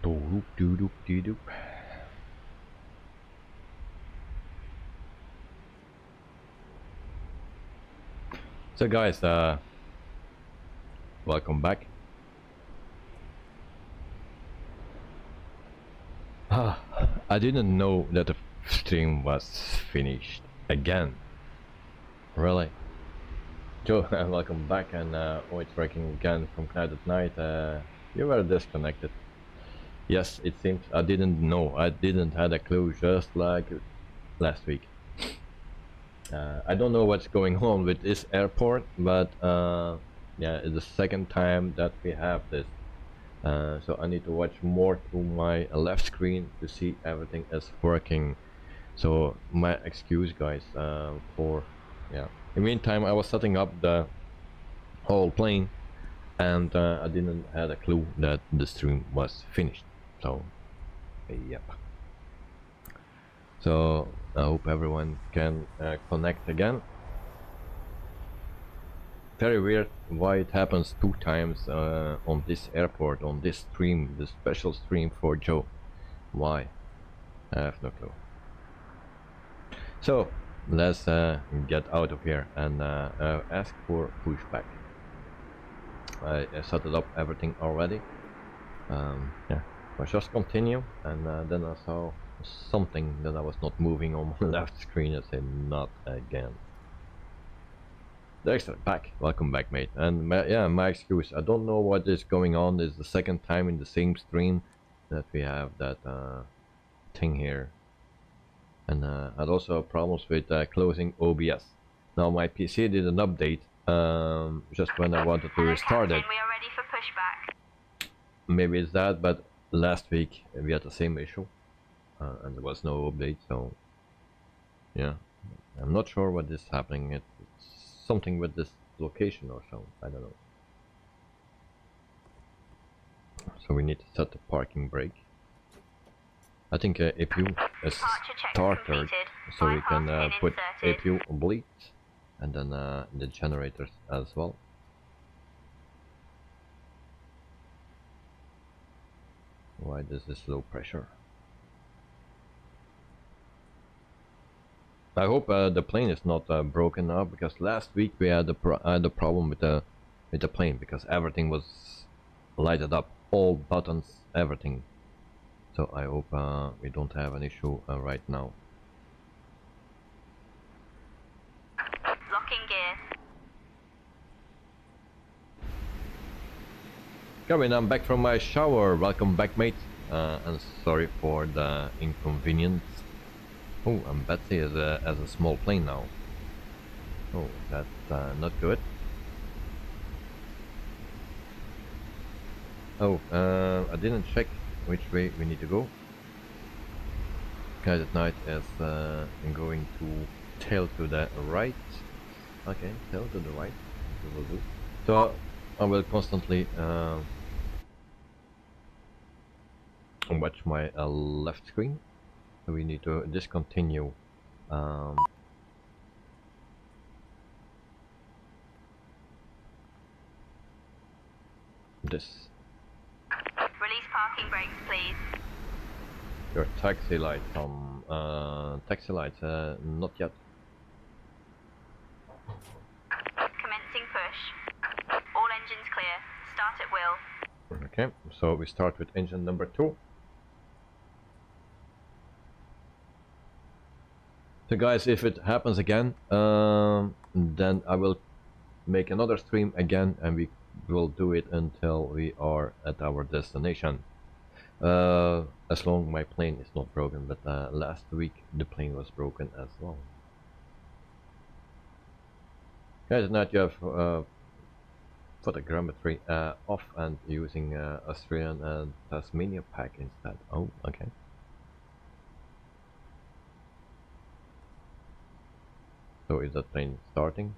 Doop doo doop dee doop. So guys, welcome back. I didn't know that the stream was finished again. Really? Joe, welcome back, and it's working again from Night at Night. You were disconnected. Yes, it seems. I didn't know. I didn't had a clue, just like last week. I don't know what's going on with this airport, but yeah, it's the second time that we have this. So I need to watch more to my left screen to see everything is working. So my excuse, guys, for yeah. In the meantime, I was setting up the whole plane, and I didn't had a clue that the stream was finished. So yep. So I hope everyone can connect again. Very weird why it happens 2 times on this airport, on this stream, the special stream for Joe. Why? I have no clue. So let's get out of here and ask for pushback. I set it up everything already. Yeah, I'll just continue, and then I saw something that I was not moving on my left screen. I said not again. Dexter, back. Welcome back, mate. And yeah, my excuse. I don't know what is going on. It's the second time in the same stream that we have that thing here. And I had also problems with closing OBS. Now my PC did an update just when I wanted to restart it. We are ready for pushback. Maybe it's that, but last week we had the same issue and there was no update. So yeah, I'm not sure what is happening. It's something with this location or so. I don't know. So we need to set the parking brake. I think APU is started, so we can put APU bleed, and then the generators as well. Why this is low pressure? I hope the plane is not broken up, because last week we had the problem with the plane, because everything was lighted up, all buttons, everything. So I hope we don't have an issue right now. Locking gear. Kevin, I'm back from my shower. Welcome back, mate. And sorry for the inconvenience. Oh, and Betsy is as a small plane now. Oh, that's not good. Oh, I didn't check which way we need to go. Guys at Night is going to tail to the right. Okay, tail to the right. Will do. So I will constantly watch my left screen. So we need to discontinue this. Release parking brakes, please. Your taxi lights on. Taxi lights, not yet. Commencing push. All engines clear. Start at will. Okay, so we start with engine number 2. So guys, if it happens again, then I will make another stream again, and we will do it until we are at our destination. As long as my plane is not broken, but last week the plane was broken as well. Guys, now you have photogrammetry off and using Australian and Tasmania pack instead. Oh, okay. So is that plane starting?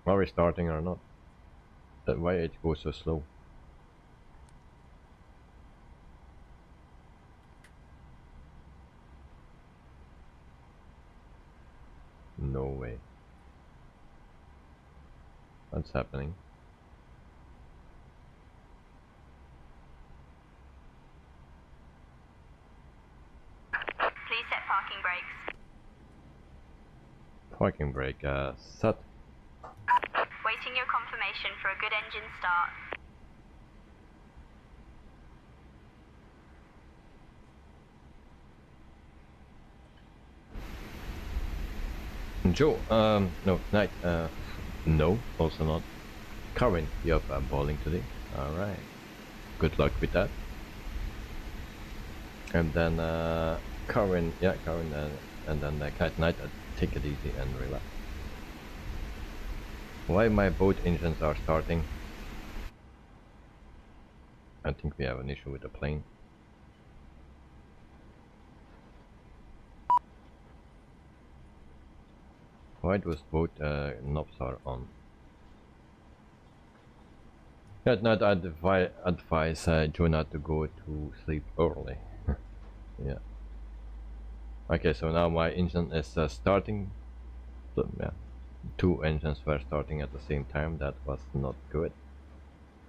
Are we starting or not? Why it goes so slow? No way. What's happening? parking brakes. Parking brake set. Waiting your confirmation for a good engine start. Joe, no, Knight, no, also not. Karin, you have bowling today. Alright. Good luck with that. And then, Karin, yeah, Karin, and then Knight, take it easy and relax. Why my boat engines are starting? I think we have an issue with the plane. Why those boat knobs are on? At night I advise Joe not to go to sleep early. Yeah. Okay, so now my engine is starting. So, yeah, two engines were starting at the same time. That was not good.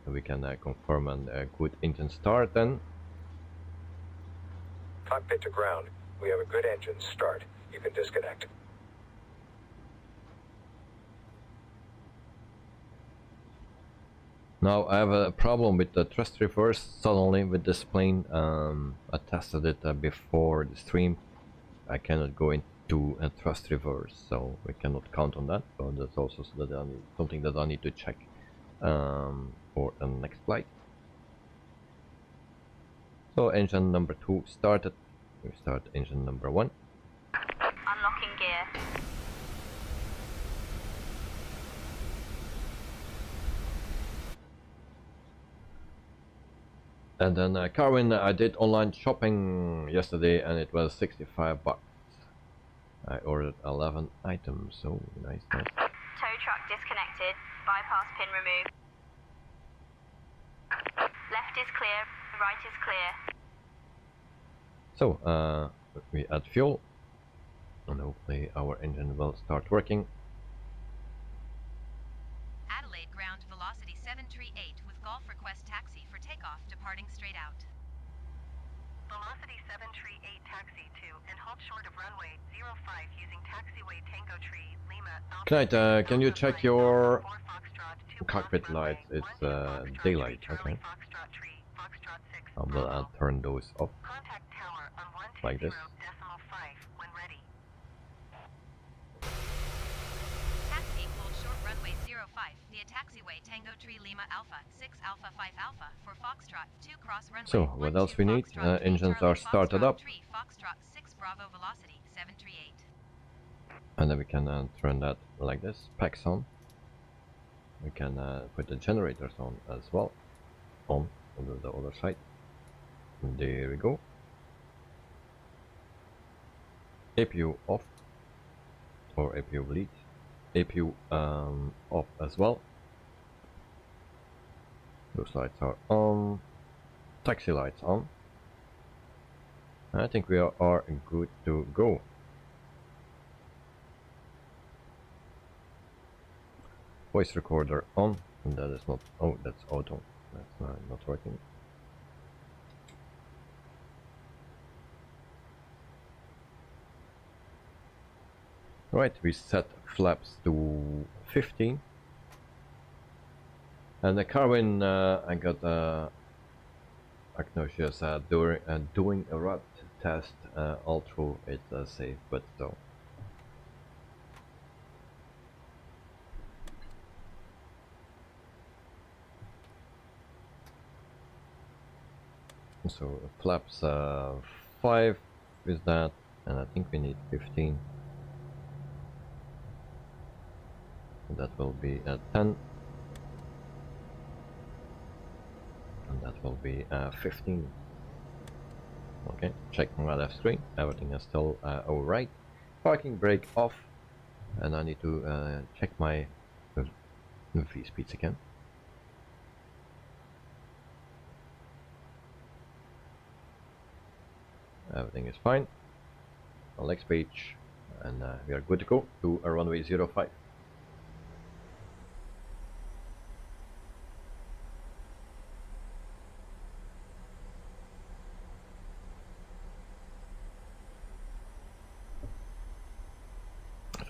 So we can confirm a good engine start then. Cockpit to ground. We have a good engine start. You can disconnect. Now I have a problem with the thrust reverse suddenly with this plane. I tested it before the stream. I cannot go into a thrust reverse, so we cannot count on that. So that's also something that I need to check for the next flight. So engine number 2 started. We start engine number 1. Unlocking gear. And then Carwin, I did online shopping yesterday and it was 65 bucks. I ordered 11 items, so nice. Tow truck disconnected. Bypass pin removed. Left is clear, right is clear. So, we add fuel and hopefully our engine will start working. Adelaide ground velocity 738 with Golf request taxi for takeoff departing straight out. Velocity 738 taxi to and halt short of runway 05 using taxiway Tango Tree Lima Alpha. Knight, can you check your cockpit lights? It's daylight, okay. I will turn those off like this. When ready. Taxi hold short runway 05 via taxiway Tango Tree Lima Alpha 6 Alpha 5 Alpha for Foxtrot 2 cross runway. So what else we need? Engines are started up. Foxtrot 6 Bravo velocity 738. And then we can turn that like this, packs on. We can put the generators on as well, on the other side. And there we go. APU off, or APU bleed. APU off as well. Those lights are on. Taxi lights on. I think we are good to go. Voice recorder on, and that is not. Oh, that's auto. That's not working. Right, we set flaps to 15. And the Carwin, I got Agnosius doing a ROT test all through it safe, but still. So flaps 5 is that, and I think we need 15. That will be 10. And that will be 15. Okay, check my left screen. Everything is still alright. Parking brake off. And I need to check my V speeds again. Everything is fine. Next page. And we are good to go to a runway 05.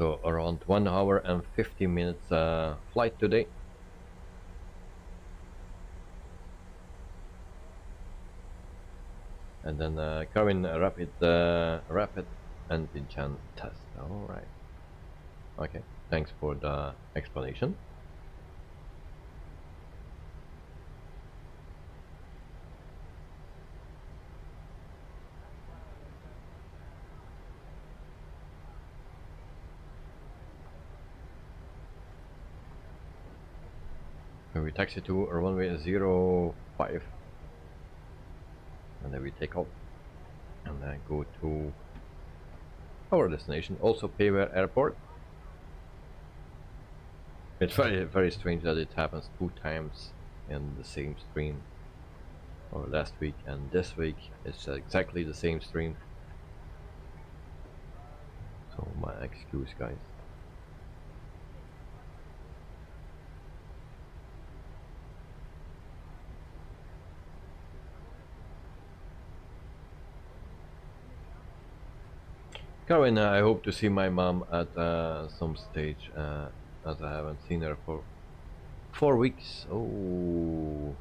So around 1 hour and 50 minutes flight today. And then carrying a rapid antigen test. All right. Okay. Thanks for the explanation. So we taxi to runway 05. And then we take off and then go to our destination, also Payware Airport. It's very strange that it happens 2 times in the same stream, or last week and this week it's exactly the same stream, so my excuse, guys. Karen, I hope to see my mom at some stage, as I haven't seen her for 4 weeks. Oh,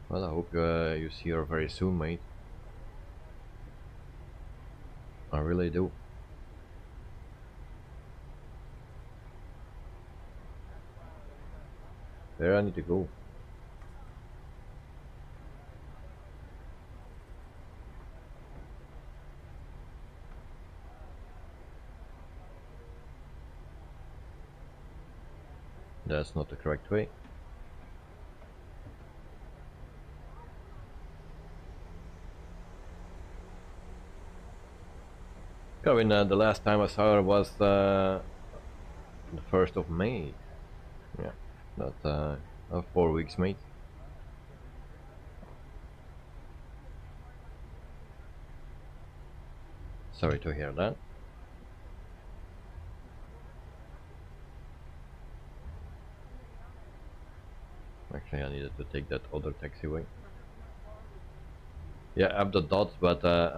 well, I hope you see her very soon, mate. I really do. Where I need to go? That's not the correct way. Kevin, the last time I saw her was the 1st of May. Yeah, that's 4 weeks, mate. Sorry to hear that. Actually, I needed to take that other taxiway. Yeah, I have the dots, but I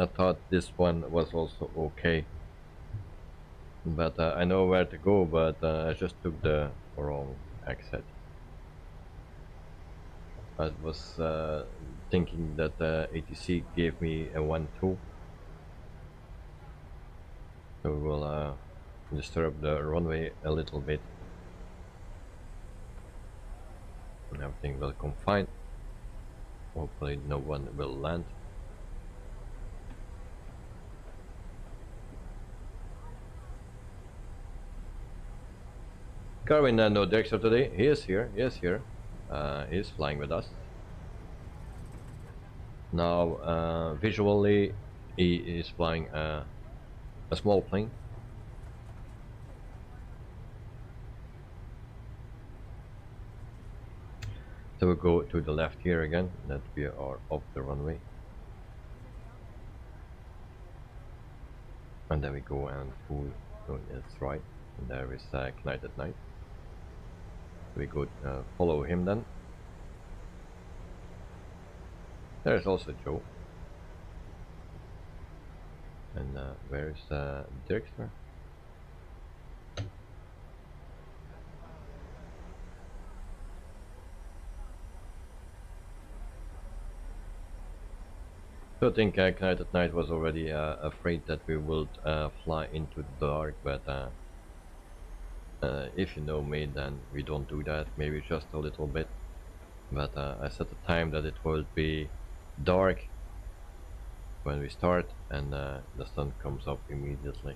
thought this one was also okay. But I know where to go, but I just took the wrong exit. I was thinking that ATC gave me a 1-2. So we'll disturb the runway a little bit. And everything will come fine. Hopefully no one will land. Carvin, no Dexter today. He is here. He is here. He is flying with us. Now, visually, he is flying a small plane. So we go to the left here again, that we are off the runway. And then we go and full, so that's right. And there is Knight at Night. We go follow him then. There's also Joe. And where's Dirkster? So I think Knight at Night was already afraid that we would fly into the dark, but if you know me, then we don't do that, maybe just a little bit. But I set the time that it will be dark when we start, and the sun comes up immediately.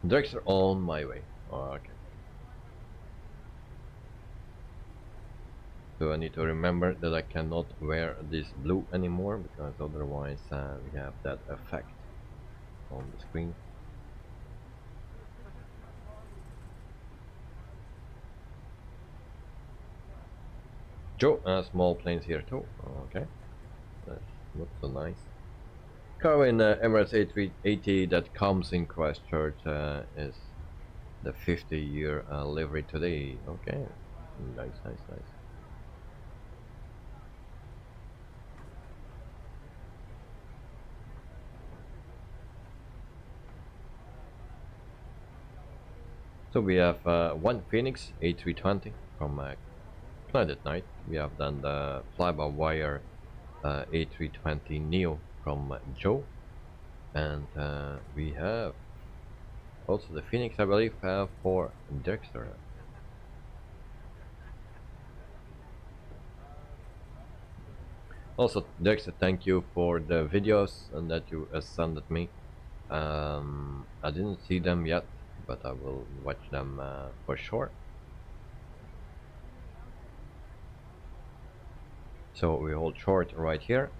Drexler on my way. Oh, okay. So I need to remember that I cannot wear this blue anymore, because otherwise we have that effect on the screen. Joe, small planes here too. Okay, that's not so nice. Car in Emirates A380 that comes in Christchurch is the 50-year livery today. Okay, nice, nice, nice. So we have one Phoenix A320 from Planet Night. We have done the fly-by-wire A320 Neo from Joe, and we have also the Phoenix, I believe, for Dexter. Also, Dexter, thank you for the videos and that you sent me. I didn't see them yet, but I will watch them for sure. So we hold short right here.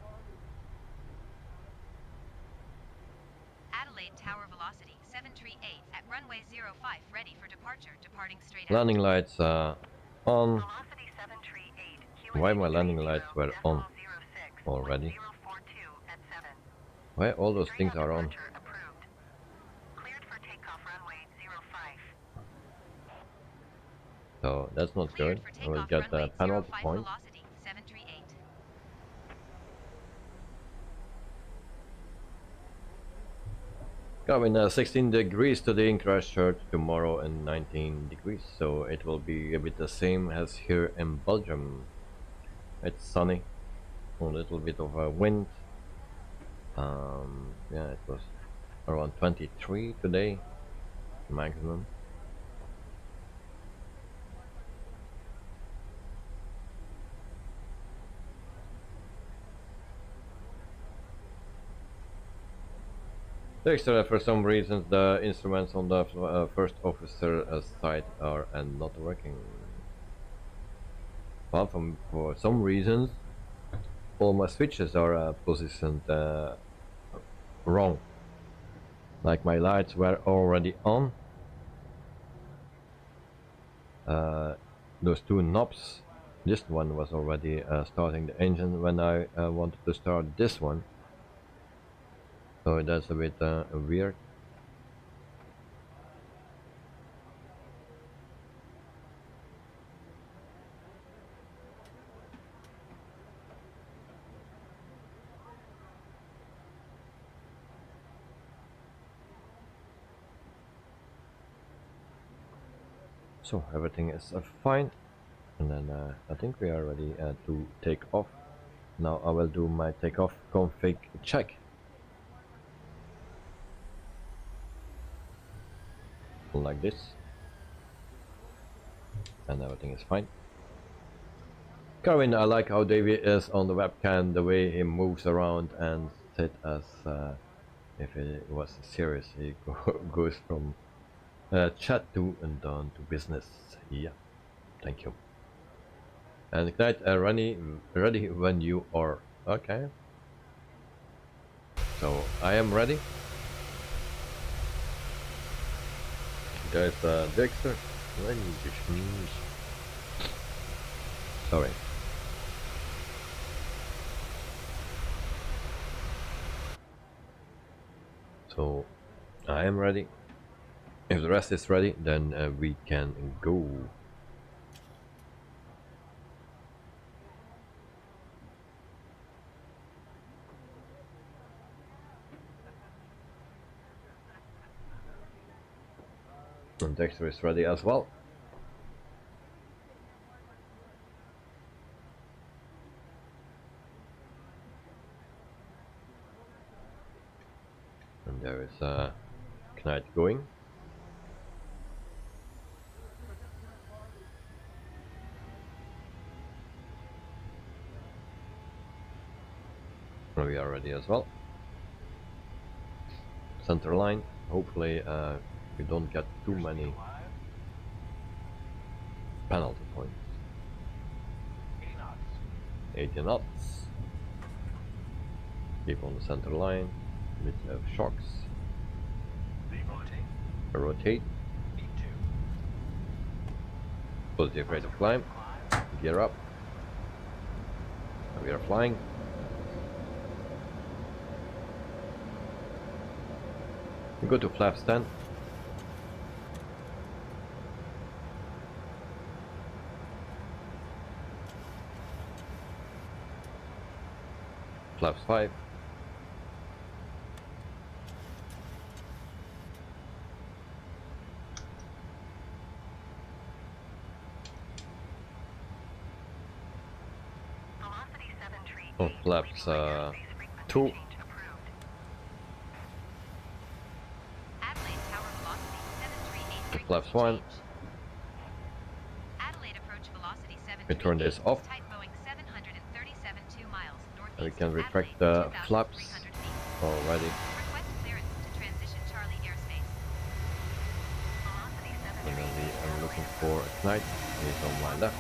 Adelaide Tower velocity 738 at runway 05, ready for departure, departing straight Landing lights on. Velocity 738. Why my landing lights were on already? Why all those things are on? Cleared for takeoff runway 05. So that's not good. I will get a penalty point. Velocity 738. Coming 16 degrees today in Christchurch, tomorrow and 19 degrees, so it will be a bit the same as here in Belgium. It's sunny, a little bit of a wind. Yeah, it was around 23 today, maximum. Dexter, for some reasons the instruments on the first officer side are not working. Well, for some reasons all my switches are positioned wrong. Like my lights were already on. Those two knobs, this one was already starting the engine when I wanted to start this one. So that's a bit weird. So everything is fine, and then I think we are ready to take off. Now I will do my takeoff config check. Like this, and everything is fine. Carwin, I like how Davey is on the webcam, the way he moves around and sit as if it was serious. He goes from chat to and down to business. Yeah, thank you. And Ignite, ready when you are. Okay. So I am ready. There's Dexter. Sorry. So I am ready. If the rest is ready, then we can go. And Dexter is ready as well. And there is Knight going. And we are ready as well. Center line. Hopefully we don't get too many penalty points. 80 knots. Keep on the center line. With shocks. Rotate. Positive rate of climb. Gear up. And we are flying. We go to flaps 10. Flaps 5. on flaps 2. Adelaide tower velocity 738 Flaps 1. Adelaide approach velocity We turn this off. Type Boeing 737 2 miles northeast. And we can of retract Adelaide, the flaps 2,300 feet. already. Request clearance to transition Charlie airspace. Velocity Finally, I'm looking for a knight. He's on my left.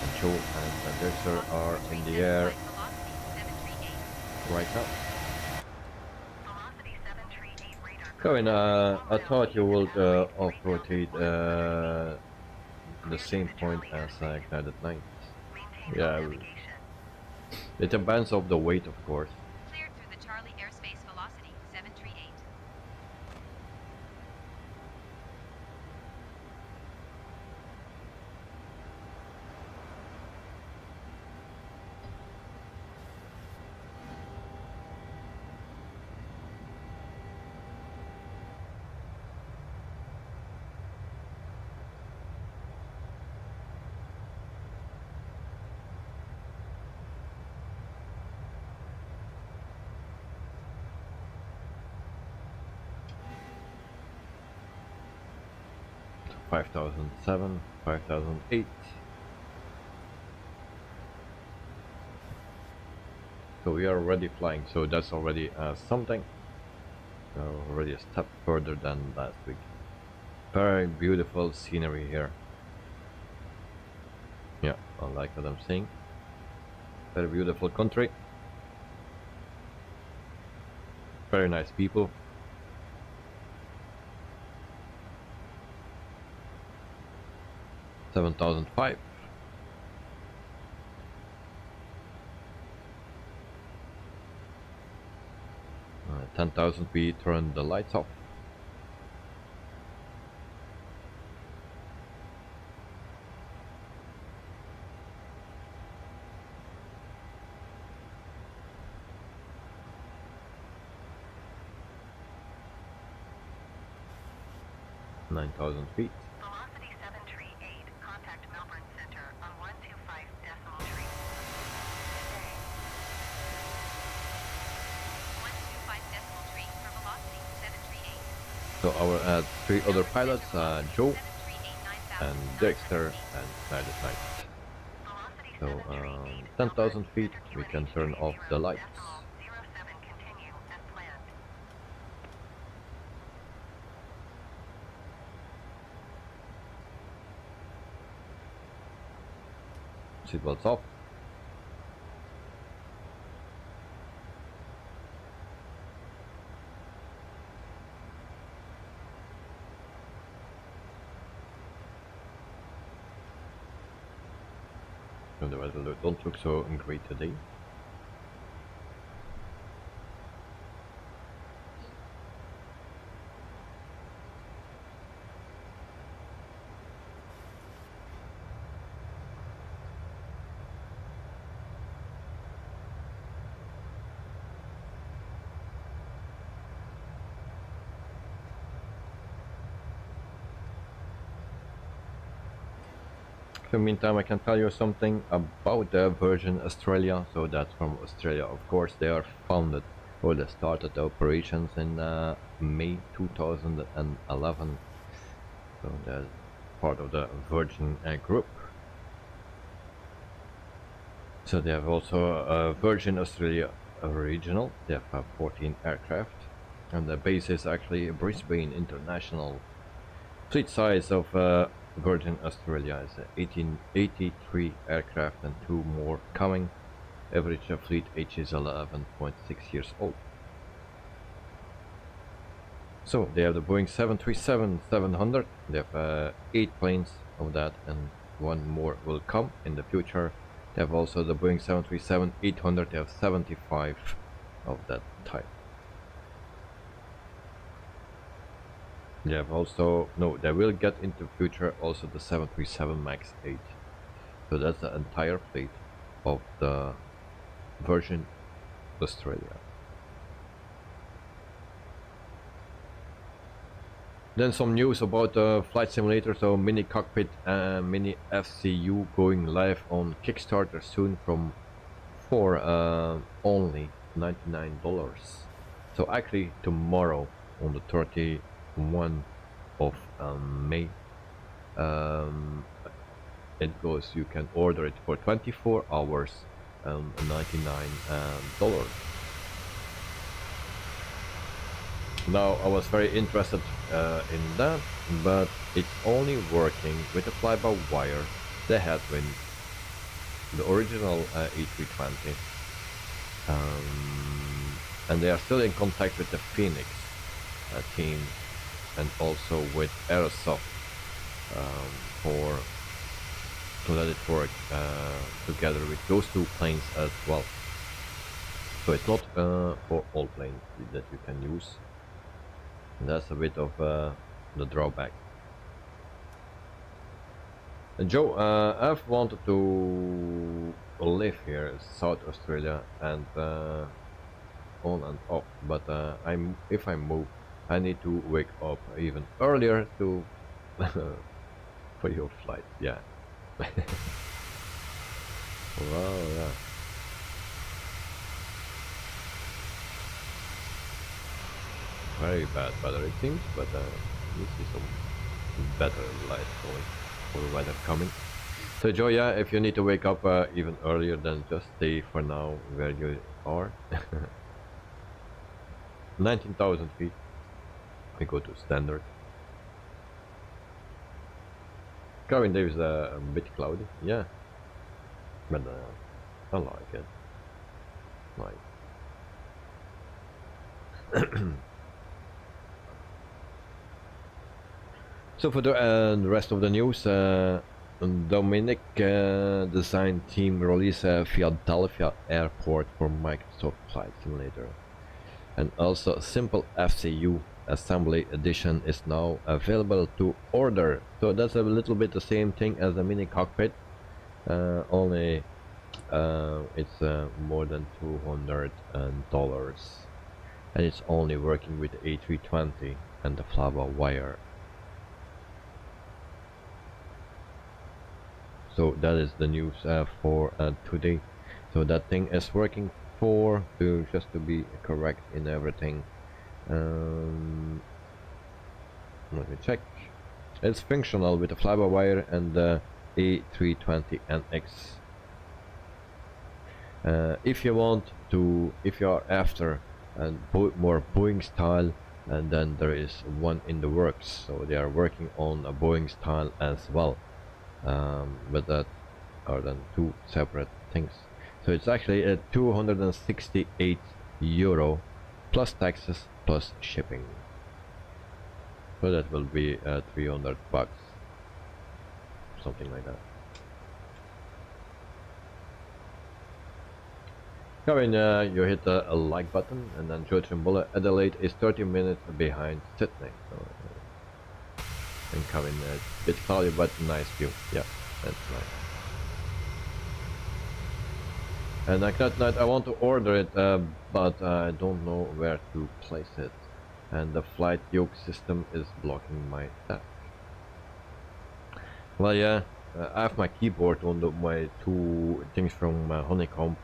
And Joe and Dexter are in the air Velocity 738. right now. Velocity 738 radar. Kevin, I thought you would off-rotate the same point as Ignited Knight. Yeah, it depends on the weight, of course. Cleared through the Charlie airspace velocity 738. So 5007, 5008. So we are already flying, so that's already something. Already a step further than last week. Very beautiful scenery here. Yeah, I like what I'm seeing. Very beautiful country. Very nice people. $7,005. 10,000 we turn the lights off. $9,000 feet. Velocity 738. Contact Melbourne Center on 125 decimal tree. Today. 125 decimal tree for velocity 738. So our 3 other pilots, Joe 738 and Dexter and Ignited Knight. So 10,000 feet, we can turn off the lights. 07 continue as planned. Seatbelts off. And the weather don't look so great today. In the meantime, I can tell you something about the Virgin Australia. So that's from Australia, of course. They are founded, or they started the operations in May 2011. So they're part of the Virgin group. So they have also a Virgin Australia regional. They have 14 aircraft, and the base is actually Brisbane International. Fleet size of Virgin Australia is 1883 aircraft and 2 more coming. Average fleet age is 11.6 years old. So they have the Boeing 737-700. They have 8 planes of that, and 1 more will come in the future. They have also the Boeing 737-800. They have 75 of that type. They have also, no, they will get into future also the 737 MAX 8. So that's the entire fleet of the Virgin Australia. Then some news about flight simulator, so mini cockpit and mini FCU going live on Kickstarter soon for only $99. So actually tomorrow on the 31 of May it goes, you can order it for 24 hours $99. Now I was very interested in that, but it's only working with the fly-by-wire, the headwind, the original E320, and they are still in contact with the Phoenix team and also with Aerosoft to let it work together with those two planes as well. So it's not for all planes that you can use. And that's a bit of the drawback. And Joe, I've wanted to live here in South Australia and on and off, but if I move, I need to wake up even earlier to for your flight. Yeah. Wow, yeah. Very bad weather it seems, but we see some better light going for the weather coming. So Joe, yeah, if you need to wake up even earlier, then just stay for now where you are. 19,000 feet. We go to standard. Current day is a bit cloudy, yeah, but I like it. Like. So for the rest of the news, Dominic design team release Philadelphia Airport for Microsoft Flight Simulator, and also Simple FCU Assembly Edition is now available to order. So that's a little bit the same thing as a mini cockpit, only it's more than $200, and it's only working with the A320 and the fly-by-wire. So that is the news for today. So that thing is working just to be correct in everything. Let me check. It's functional with the fly-by-wire and the A320NX. If you are after more Boeing style, and then there is one in the works. So they are working on a Boeing style as well. But that are then two separate things. So it's actually a €268 plus taxes plus shipping. So that will be $300, something like that. Kevin, you hit a like button, and then Joe Trimbola, Adelaide is 30 minutes behind Sydney. So, and Kevin, a bit cloudy but nice view. Yeah, that's nice. And like that night I want to order it, but I don't know where to place it, and the flight yoke system is blocking my desk. Well, yeah, I have my keyboard on my two things from Honeycomb,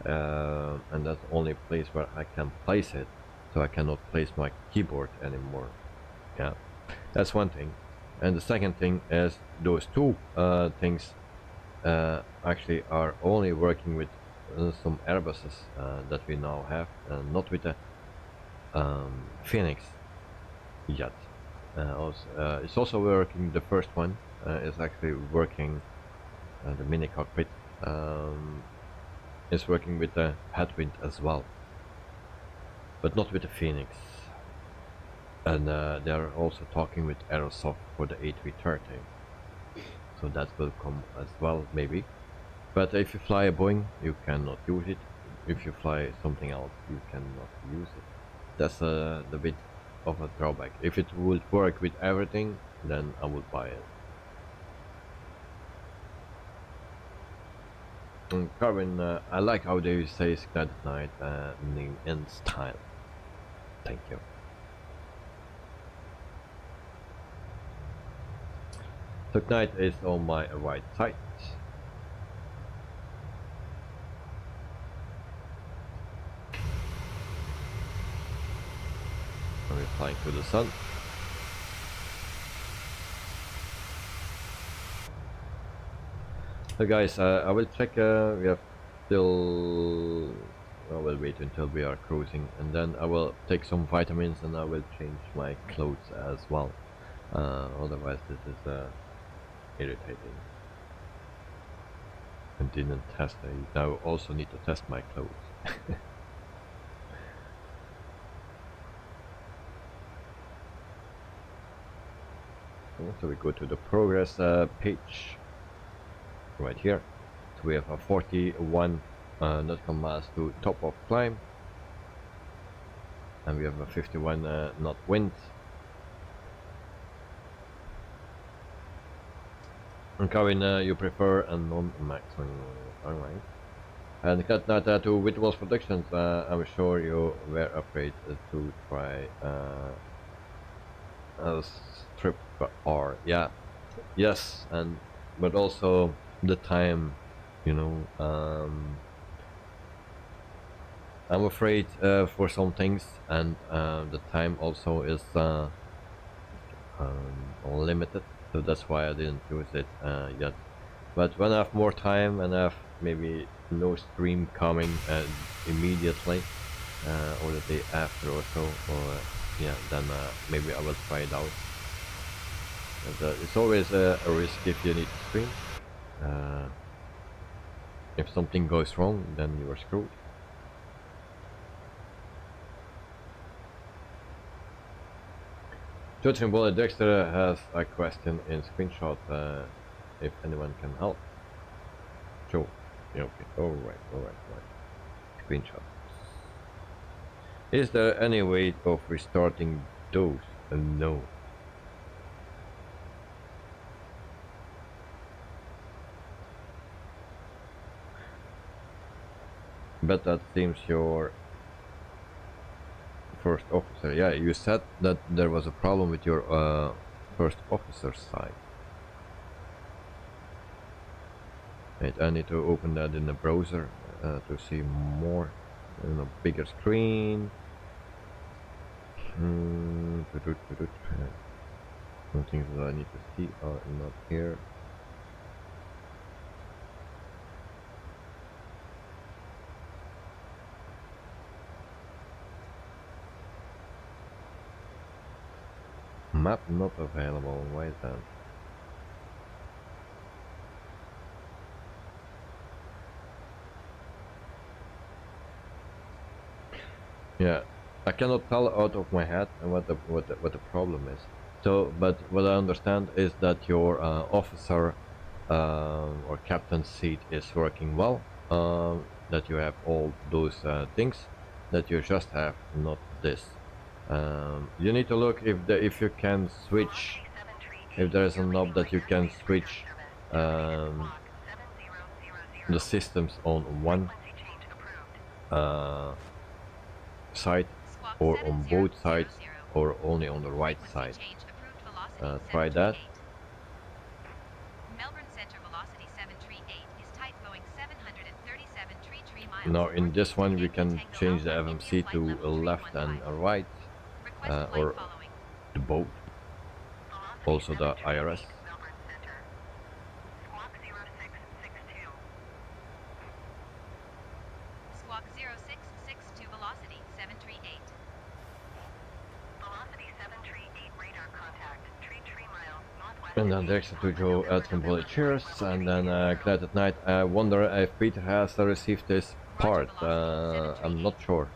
and that's the only place where I can place it, so I cannot place my keyboard anymore. Yeah, that's one thing. And the second thing is those two things actually are only working with some Airbuses that we now have, not with the Phoenix yet. It's also working, the first one is actually working, the mini cockpit is working with the headwind as well, but not with the Phoenix. And they are also talking with Aerosoft for the A330, so that will come as well, maybe. But if you fly a Boeing, you cannot use it. If you fly something else, you cannot use it. That's the bit of a drawback. If it would work with everything, then I would buy it. And Carvin, I like how they say Sky at Night name in style. Thank you. The knight is on my right side. And we're flying to the sun. So guys, I will check, we have still, I will wait until we are cruising, and then I will take some vitamins and I will change my clothes as well. Otherwise this is irritating. I didn't test, I now also need to test my clothes. So we go to the progress page. Right here, so we have a 41 nautical miles to top of climb, and we have a 51 knot wind. And Kevin, you prefer a non-maximum, alright. And cut that to Whitwell's Productions. I'm sure you were afraid to try a strip R. Yeah, yes, and but also the time, you know, I'm afraid for some things, and the time also is limited, so that's why I didn't use it yet. But when I have more time and I have maybe no stream coming immediately or the day after or so, or yeah, then maybe I will try it out. And, it's always a risk if you need to stream. If something goes wrong, then you are screwed. Judging Bullet Dexter has a question in screenshot, if anyone can help. Sure. Yeah, okay. Alright. Screenshot. Is there any way of restarting those? No. But that seems your first officer. Yeah, you said that there was a problem with your first officer side. Wait, I need to open that in the browser to see more in a bigger screen. Some things that I need to see are not here. Map not available. Why is that? Yeah, I cannot tell out of my head what the problem is. So, but what I understand is that your officer or captain seat is working well. That you have all those things. That you just have not this. You need to look if you can switch, if there is a knob that you can switch the systems on one side, or on both sides, or only on the right side. Try that. Now in this one we can change the FMC to left and right, or the both, also the IRS. Squawk 0662 velocity 738. Velocity 738 radar contact. 3 miles northwest. And then direction to Joe at Complete Cheers, and then Glad at Night. I wonder if Peter has received this part. I'm not sure.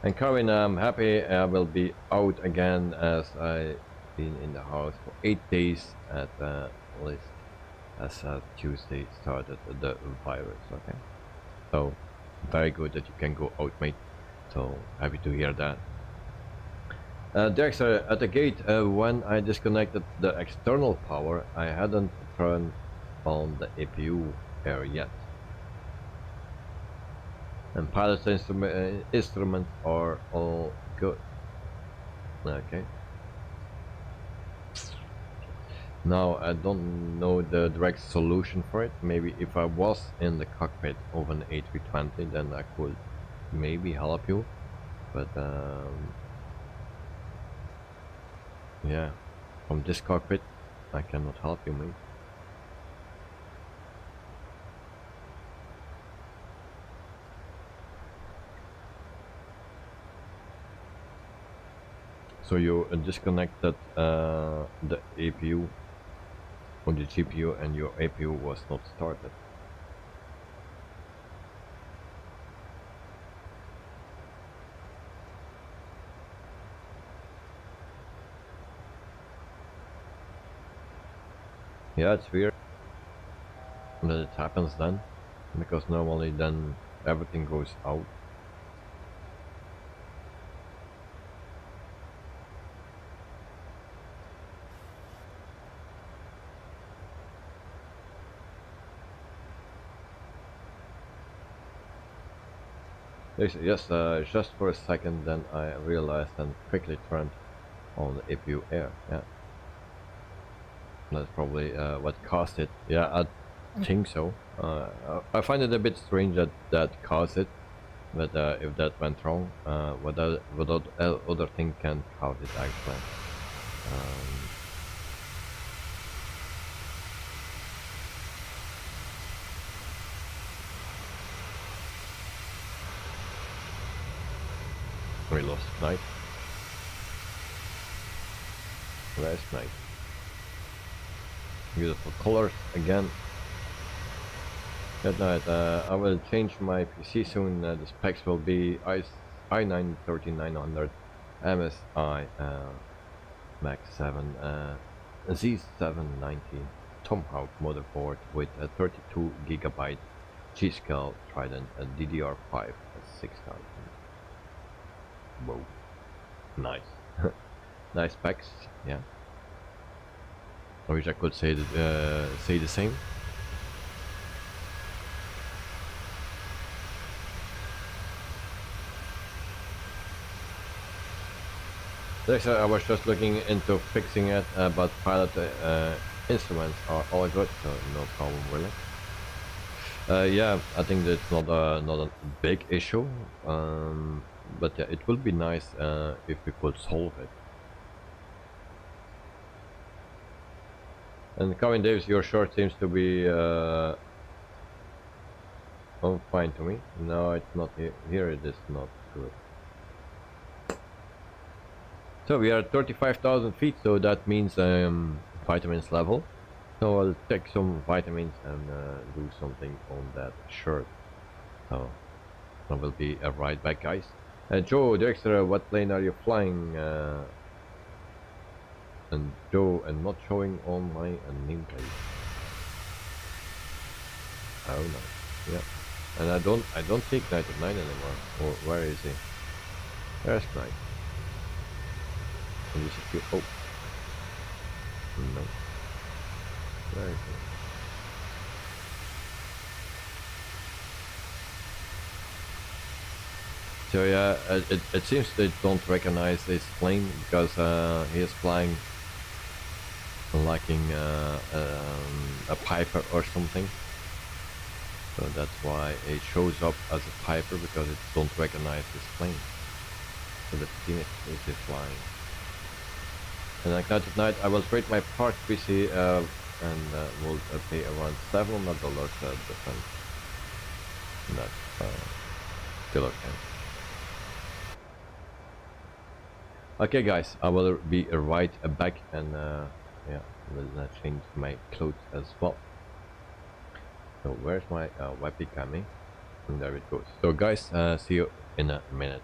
And Kevin, I'm happy I will be out again, as I've been in the house for 8 days at least, as Tuesday started the virus. Okay, so very good that you can go out, mate. So happy to hear that. Dexter, at the gate, when I disconnected the external power, I hadn't turned on the APU air yet. And pilot's instruments are all good. Okay. Now I don't know the direct solution for it. Maybe if I was in the cockpit of an A320, then I could maybe help you. But yeah, from this cockpit, I cannot help you, mate. So you disconnected the APU or the GPU, and your APU was not started. Yeah, it's weird that it happens then, because normally then everything goes out. Yes, just for a second, then I realized and quickly turned on the APU air. Yeah, that's probably what caused it. Yeah, I think so. I find it a bit strange that that caused it, but if that went wrong, what other thing can cause it actually? We lost Knight. Where's Knight? Beautiful colors again. Good night. I will change my PC soon. The specs will be i9 3900 MSI Max 7 Z790 Tomahawk motherboard with a 32GB G-Skill Trident DDR5 6000. Whoa, nice. Nice specs, yeah. I wish I could say the same. Actually, I was just looking into fixing it, but pilot instruments are all good, so no problem really. Yeah, I think that's not a big issue, but yeah, it would be nice if we could solve it. And Kevin Davis, your short seems to be oh, fine to me. No, it's not here. Here it is not good. So we are at 35,000 feet, so that means vitamins level. So I'll take some vitamins and do something on that shirt. So that will be a ride back, guys. Joe, Dexter, what plane are you flying? And Joe, and not showing on my nameplate. Oh no, yeah. And I don't see Knight at 9 anymore. Or where is he? There's Knight. And you see, oh no, where is he? So yeah, it seems they don't recognize this plane because he is flying lacking a Piper or something. So that's why it shows up as a Piper, because it don't recognize this plane. So the team is flying. And like that tonight, I will trade my park PC and will pay around $700 difference. And that's still okay. Okay guys, I will be right back, and yeah, let's change my clothes as well. So where's my webcam? And there it goes. So guys, see you in a minute.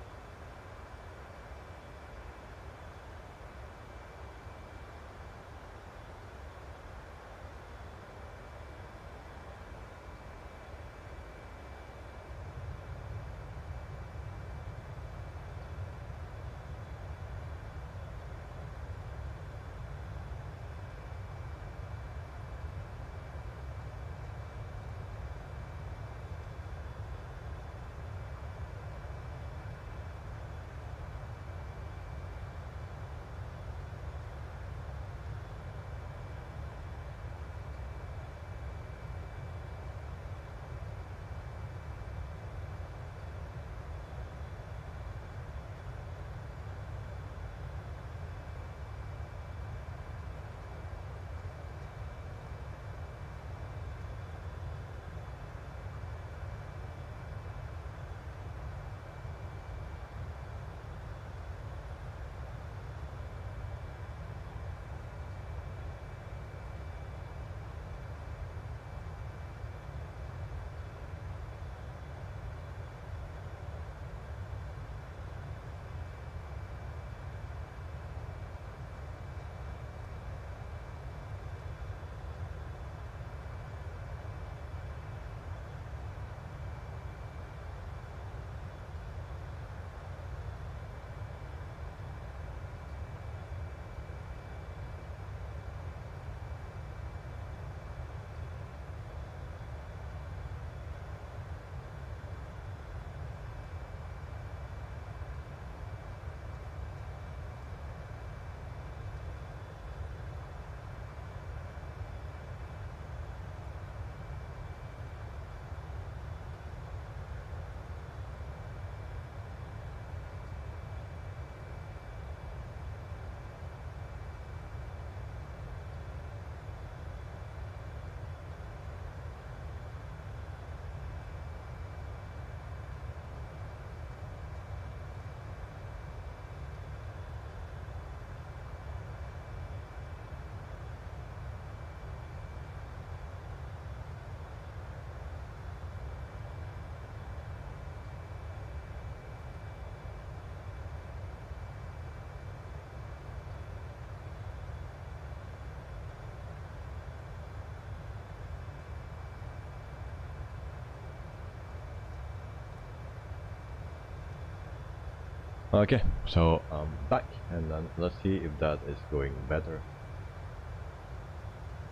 Okay, so I'm back, and then let's see if that is going better.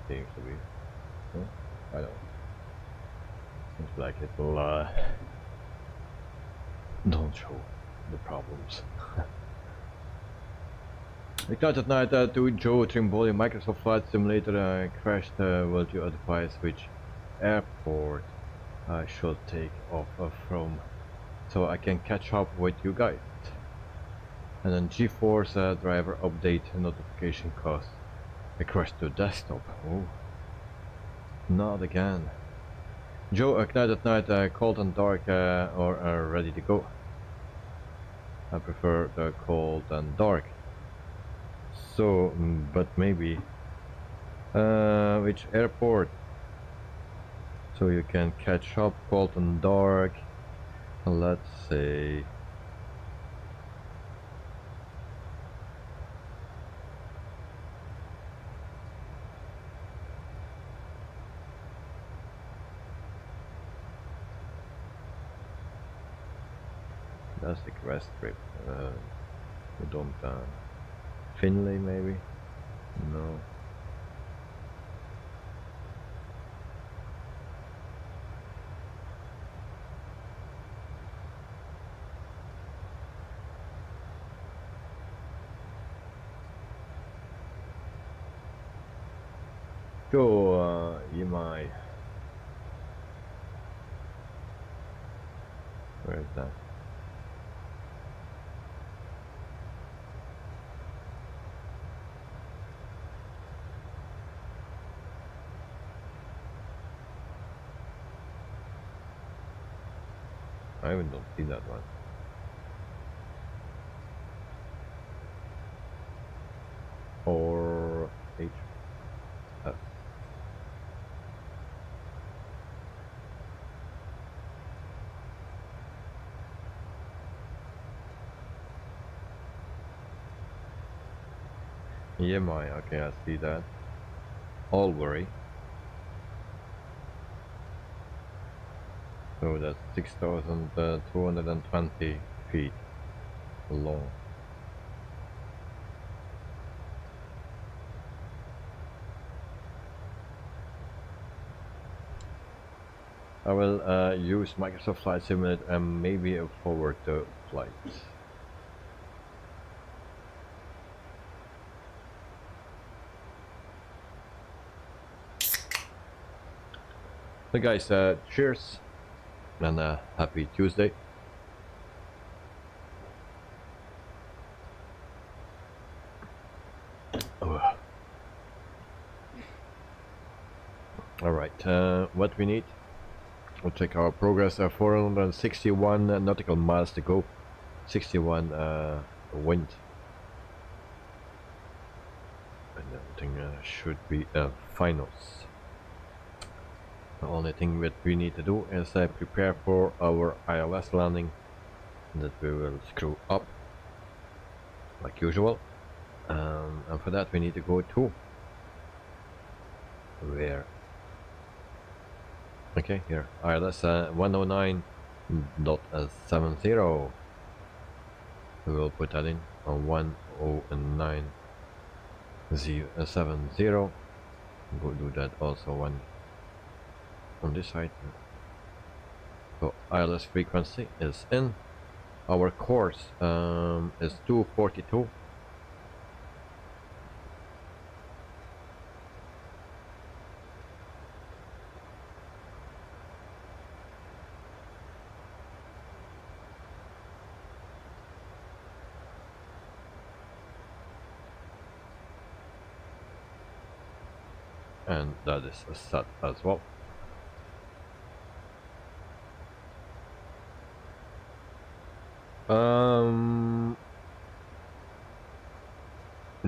Seems to be. No? I don't. Seems like it will don't show the problems. Ignite at night to Joe Trimboli, Microsoft Flight Simulator crashed. Will you advise which airport I should take off from so I can catch up with you guys? And then GeForce driver update notification cost. I crashed to desktop. Oh, not again. Joe, Ignite at night, cold and dark or ready to go? I prefer the cold and dark. So, but maybe which airport? So you can catch up cold and dark. Let's say that's the rest trip. We don't Finley maybe? No. Go EMI. Where is that? I even don't see that one. Or H. EMI, okay, I see that. Albury. So that's 6,220 feet long. I will use Microsoft Flight Simulator and maybe forward the flights. So guys, cheers and happy Tuesday. Alright, what we need, we'll check our progress. 461 nautical miles to go, 61 wind, and everything should be finals. The only thing that we need to do is prepare for our ILS landing that we will screw up like usual, and for that we need to go to where? Okay, here, ILS 109.70. We will put that in on 109.70. We'll do that also one on this side. So ILS frequency is in. Our course is 242. And that is set as well.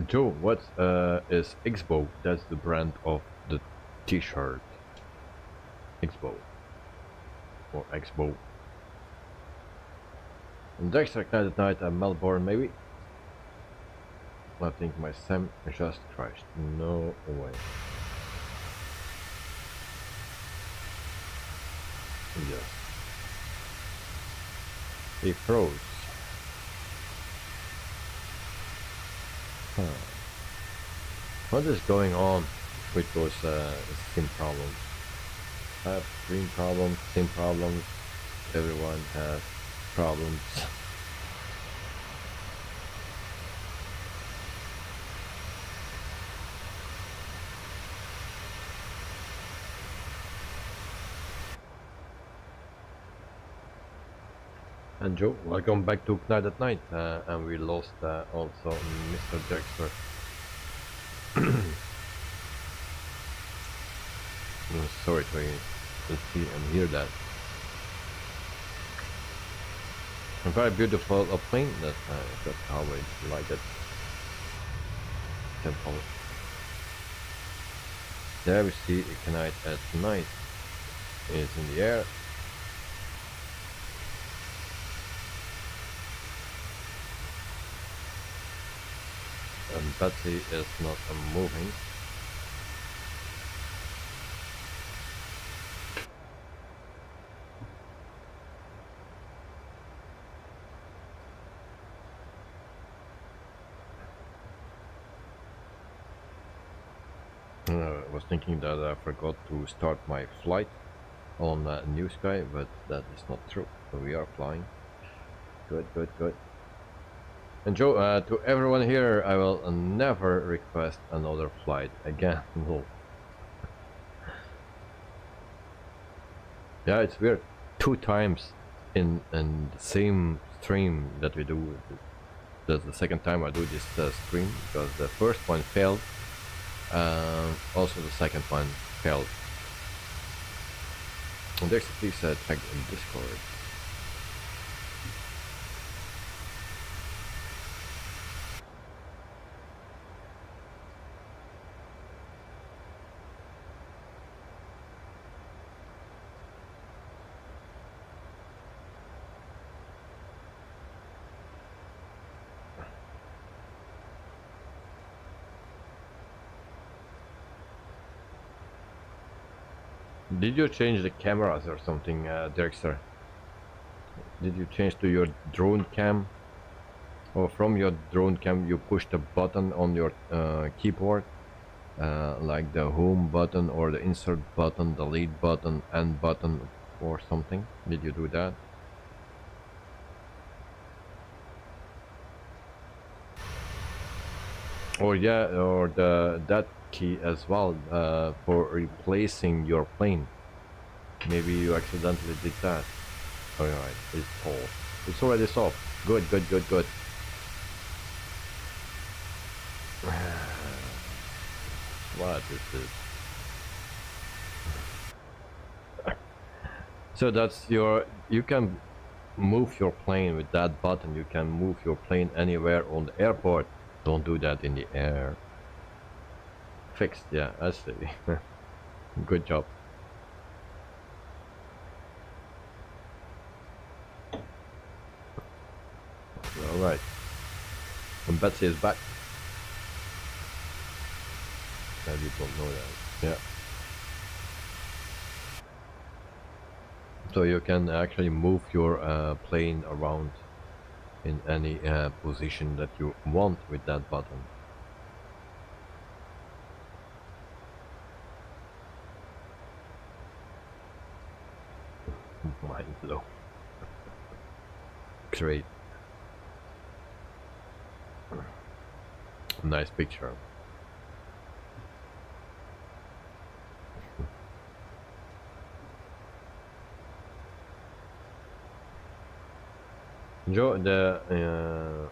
Joe, what is Expo? That's the brand of the t-shirt. Expo. Or Expo. And Dexter Ignited Night at Melbourne, maybe? I think my SEM just crashed. No way. Yes. He froze. What is going on with those sim problems? I have stream problems, sim problems, everyone has problems. And Joe, welcome back to Night at Night, and we lost also Mr. Dexter. Sorry to see and hear that. A very beautiful plane, that's how I like it. Temple. There we see Night at Night is in the air. And Betsy is not moving. I was thinking that I forgot to start my flight on Newsky, but that is not true. So we are flying. Good, good, good. And Joe, to everyone here, I will never request another flight again. No. Yeah, it's weird. 2 times in the same stream that we do. That's the second time I do this stream, because the first one failed. Also the second one failed. And Dexter, please check in Discord. Did you change the cameras or something, Dexter? Did you change to your drone cam? Or from your drone cam you push the button on your keyboard? Like the home button or the insert button, delete button, end button or something? Did you do that? Or yeah, or that key as well for replacing your plane. Maybe you accidentally did that. Alright, it's solved. It's already solved. Good, good, good, good. What is this? So that's your... You can move your plane with that button. You can move your plane anywhere on the airport. Don't do that in the air. Fixed, yeah, I see. Good job. Alright. And Betsy is back. Yeah, you don't know that. Yeah. So you can actually move your plane around in any position that you want with that button. Mind blow. Great. Nice picture. Joe, the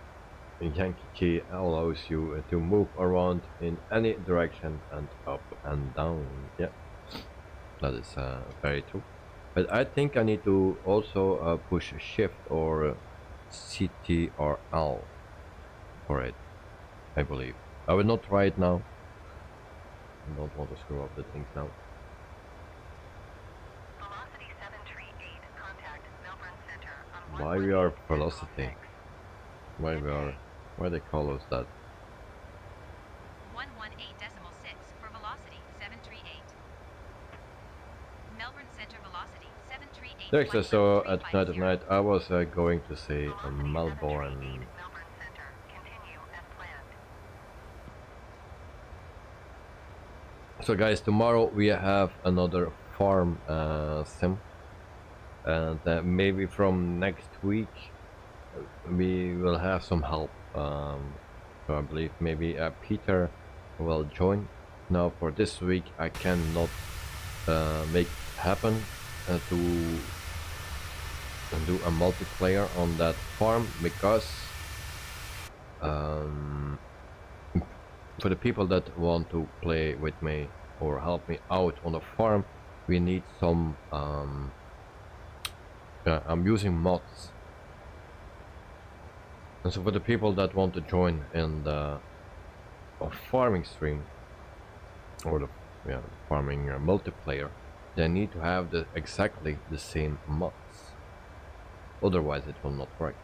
Yankee key allows you to move around in any direction and up and down. Yeah, that is very true. But I think I need to also push shift or CTRL for it, I believe. I will not try it now. I don't want to screw up the things now. Velocity 738, contact Melbourne Center on Why we are velocity? Why they call us that? 118.6 for velocity 738. Melbourne Center velocity 738. Dexter, so at night I was going to say Melbourne. Melbourne Center, continue as planned. So guys, tomorrow we have another farm sim, and maybe from next week we will have some help. So I believe maybe Peter will join. Now for this week I cannot make it happen to do a multiplayer on that farm, because for the people that want to play with me or help me out on the farm, we need some I'm using mods. And so for the people that want to join in the farming stream, or the farming multiplayer, they need to have exactly the same mods, otherwise it will not work.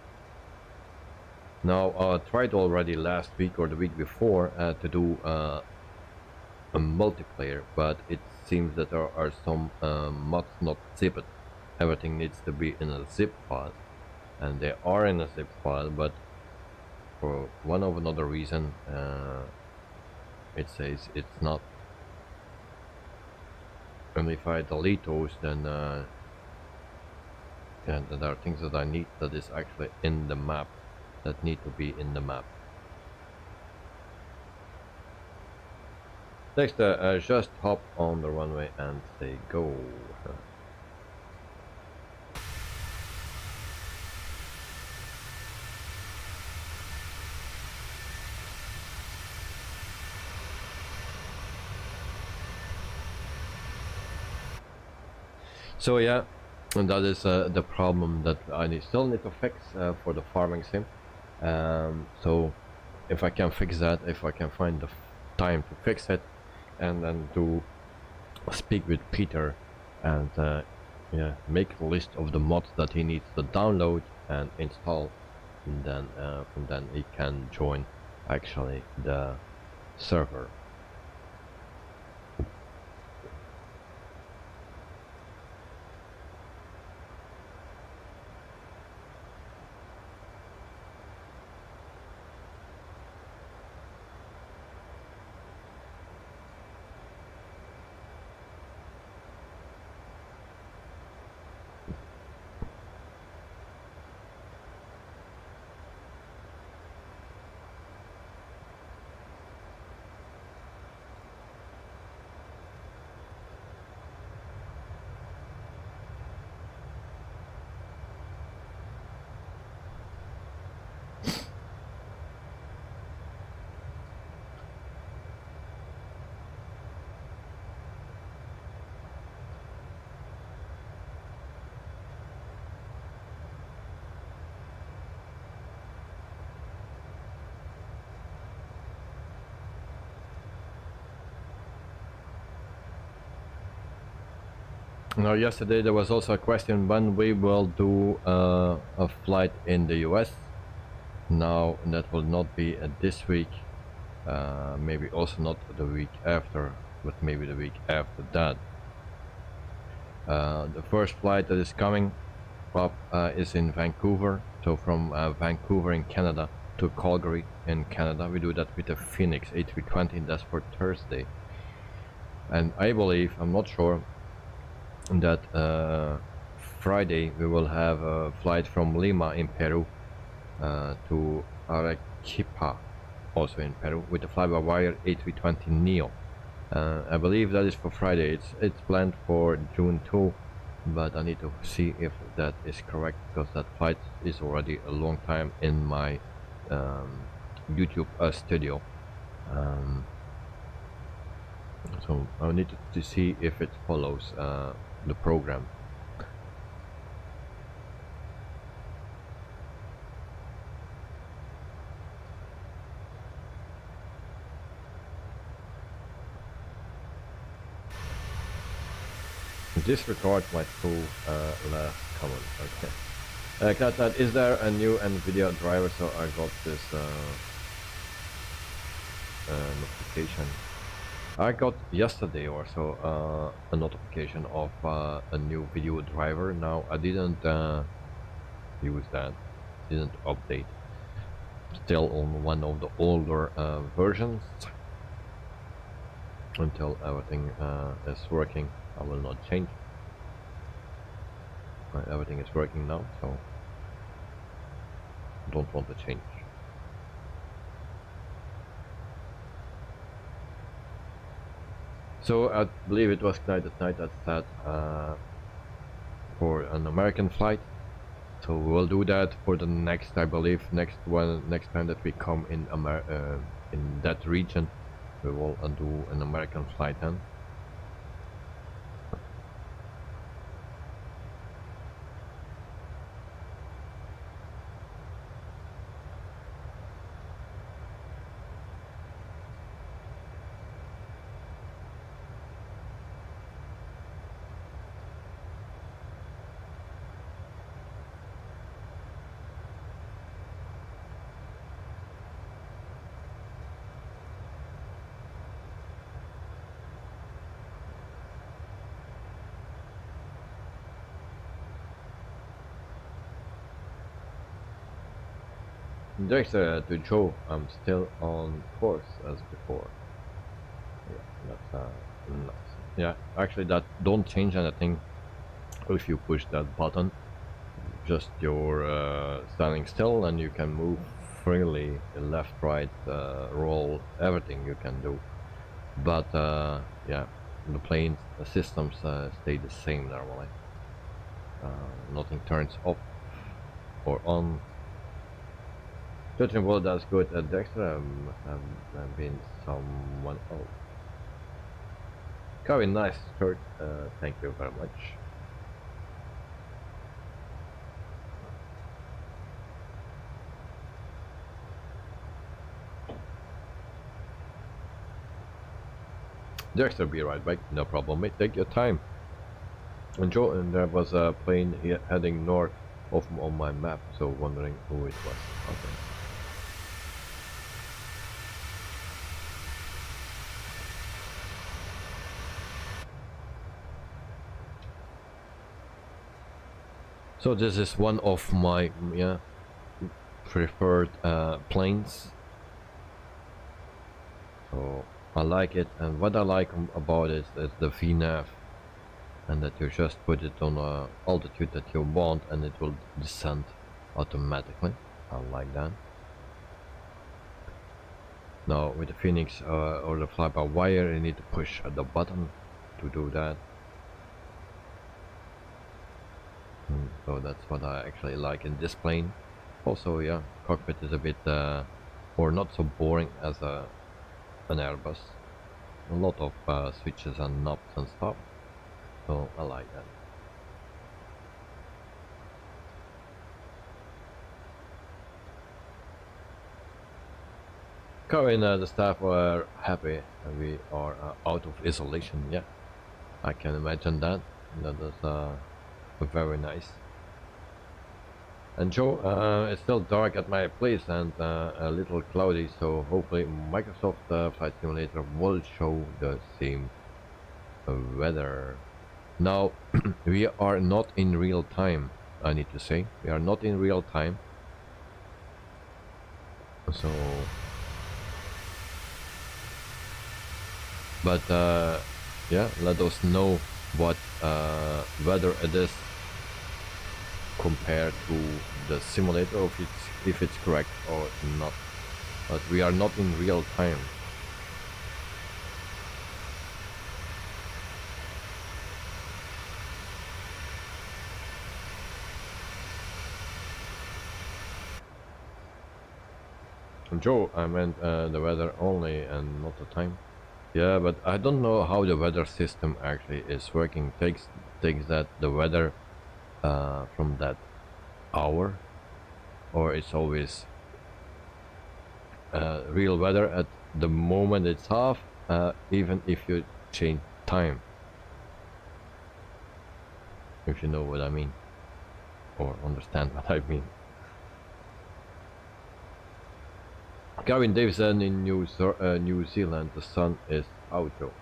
Now I tried already last week or the week before to do a multiplayer, but it seems that there are some mods not zipped. Everything needs to be in a zip file, and they are in a zip file, but for one or another reason it says it's not. And if I delete those, then there are things that I need that is actually in the map, that need to be in the map. Next, just hop on the runway and say go. So yeah, and that is the problem that I still need to fix for the farming sim. So if I can fix that, if I can find the time to fix it, and then to speak with Peter and yeah, make a list of the mods that he needs to download and install, and then from then he can join actually the server. Now yesterday there was also a question when we will do a flight in the US. Now that will not be this week, maybe also not the week after, but maybe the week after that. The first flight that is coming up is in Vancouver, so from Vancouver in Canada to Calgary in Canada. We do that with the Phoenix A320, and that's for Thursday. And I believe, I'm not sure, that Friday we will have a flight from Lima in Peru to Arequipa, also in Peru, with the fly-by-wire A320 Neo. I believe that is for Friday. It's planned for June 2, but I need to see if that is correct, because that flight is already a long time in my YouTube studio. So I need to see if it follows the program. Disregard my full last comment. Okay. Cat, is there a new NVIDIA driver? So I got this notification. I got yesterday or so a notification of a new video driver. Now I didn't use that, didn't update. Still on one of the older versions. until everything is working. I will not change. Everything is working now, so don't want to change. So I believe it was tonight at night I sat for an American flight. So we'll do that for the next, I believe, next time that we come in in that region, we will do an American flight then. Thanks to Joe, I'm still on course as before. Yeah, that's nice. Yeah, actually that don't change anything if you push that button. Just you're standing still and you can move freely, left, right, roll, everything you can do. But yeah, the plane systems stay the same normally. Nothing turns off or on. Judging well, that's good. Dexter have been someone else. Very nice shirt. Thank you very much. Dexter, be right back. No problem, mate. Take your time. And Joe, and there was a plane heading north on my map, so wondering who it was. Okay. So this is one of my preferred planes. So I like it, and what I like about it is the VNAV, and that you just put it on a altitude that you want, and it will descend automatically. I like that. Now with the Phoenix or the fly-by-wire, you need to push the button to do that. So that's what I actually like in this plane. Also, yeah, cockpit is a bit or not so boring as an Airbus. A lot of switches and knobs and stuff, so I like that. Currently, the staff were happy and we are out of isolation. Yeah, I can imagine that. That is very nice. And Joe, it's still dark at my place and a little cloudy, so hopefully Microsoft Flight Simulator will show the same weather. Now, we are not in real time, I need to say. We are not in real time. So... But yeah, let us know what weather it is compared to the simulator, if it's correct or not. But we are not in real time. Joe, I meant the weather only and not the time. Yeah, but I don't know how the weather system actually is working. Takes that the weather from that hour, or it's always real weather at the moment it's off, even if you change time. If you know what I mean, or understand what I mean. Gavin Davison in New Zealand, the sun is out, Joe.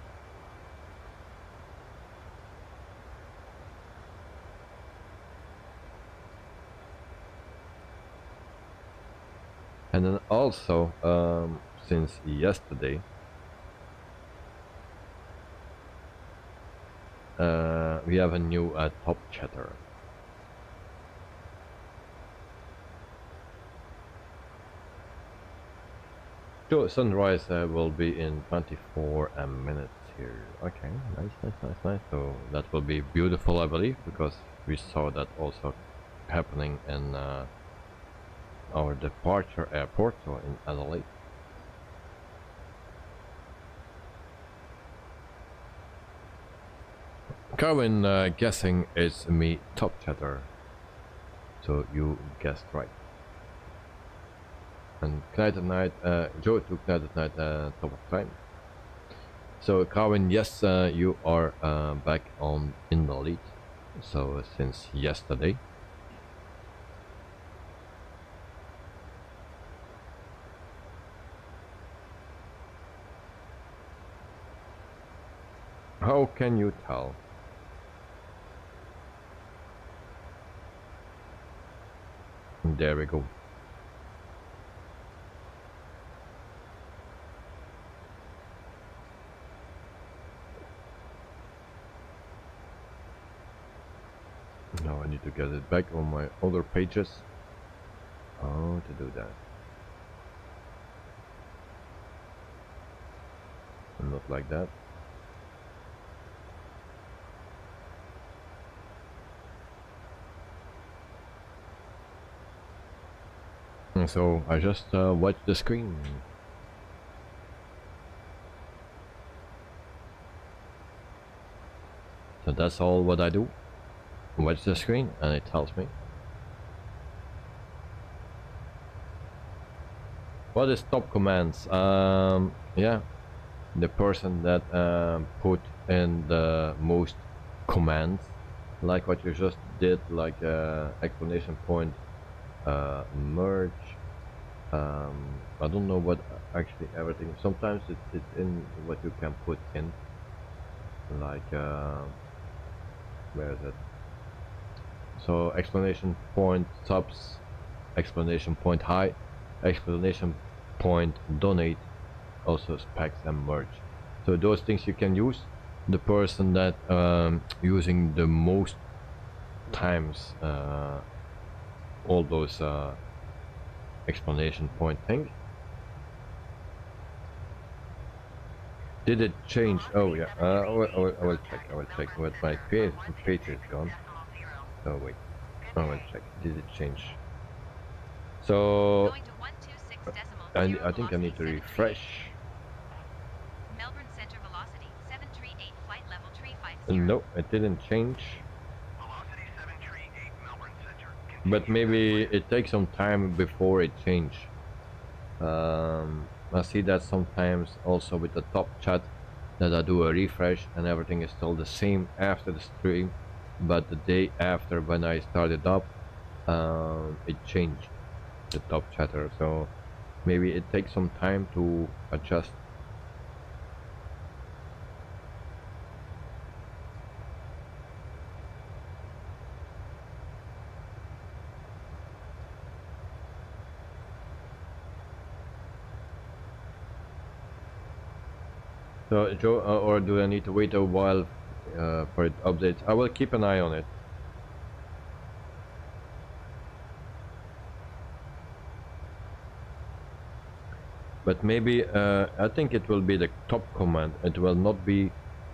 And then also, since yesterday, we have a new top chatter. So sunrise will be in 24 minutes here. Okay, nice. So that will be beautiful, I believe, because we saw that also happening in our departure airport, so in Adelaide. Carwin guessing is me top chatter. So you guessed right. And Knight at Night, Joe took Knight at Night top of time. So Carwin, yes, you are back on in the lead. So since yesterday. How can you tell? There we go. Now I need to get it back on my other pages. How to do that? Not like that. And so I just watch the screen. So that's all what I do. Watch the screen and it tells me. What is top commands? Yeah, the person that put in the most commands, like what you just did, like exclamation point, merge. I don't know what actually everything. Sometimes it's in what you can put in, like where is it? So exclamation point subs, exclamation point high, exclamation point donate, also specs and merge. So those things you can use. The person that using the most times all those exclamation point thing. Did it change? Oh yeah, I will check what my page is gone. Oh wait, I will check. Did it change? So I think I need to refresh. Melbourne Center velocity 738 flight level 350. No, it didn't change. Velocity 738 Melbourne Center. But maybe it takes some time before it change. I see that sometimes also with the top chat that I do a refresh and everything is still the same after the stream, but the day after when I started up, it changed the top chatter. So maybe it takes some time to adjust. So Joe, or do I need to wait a while for it updates? I will keep an eye on it. But maybe I think it will be the top command. It will not be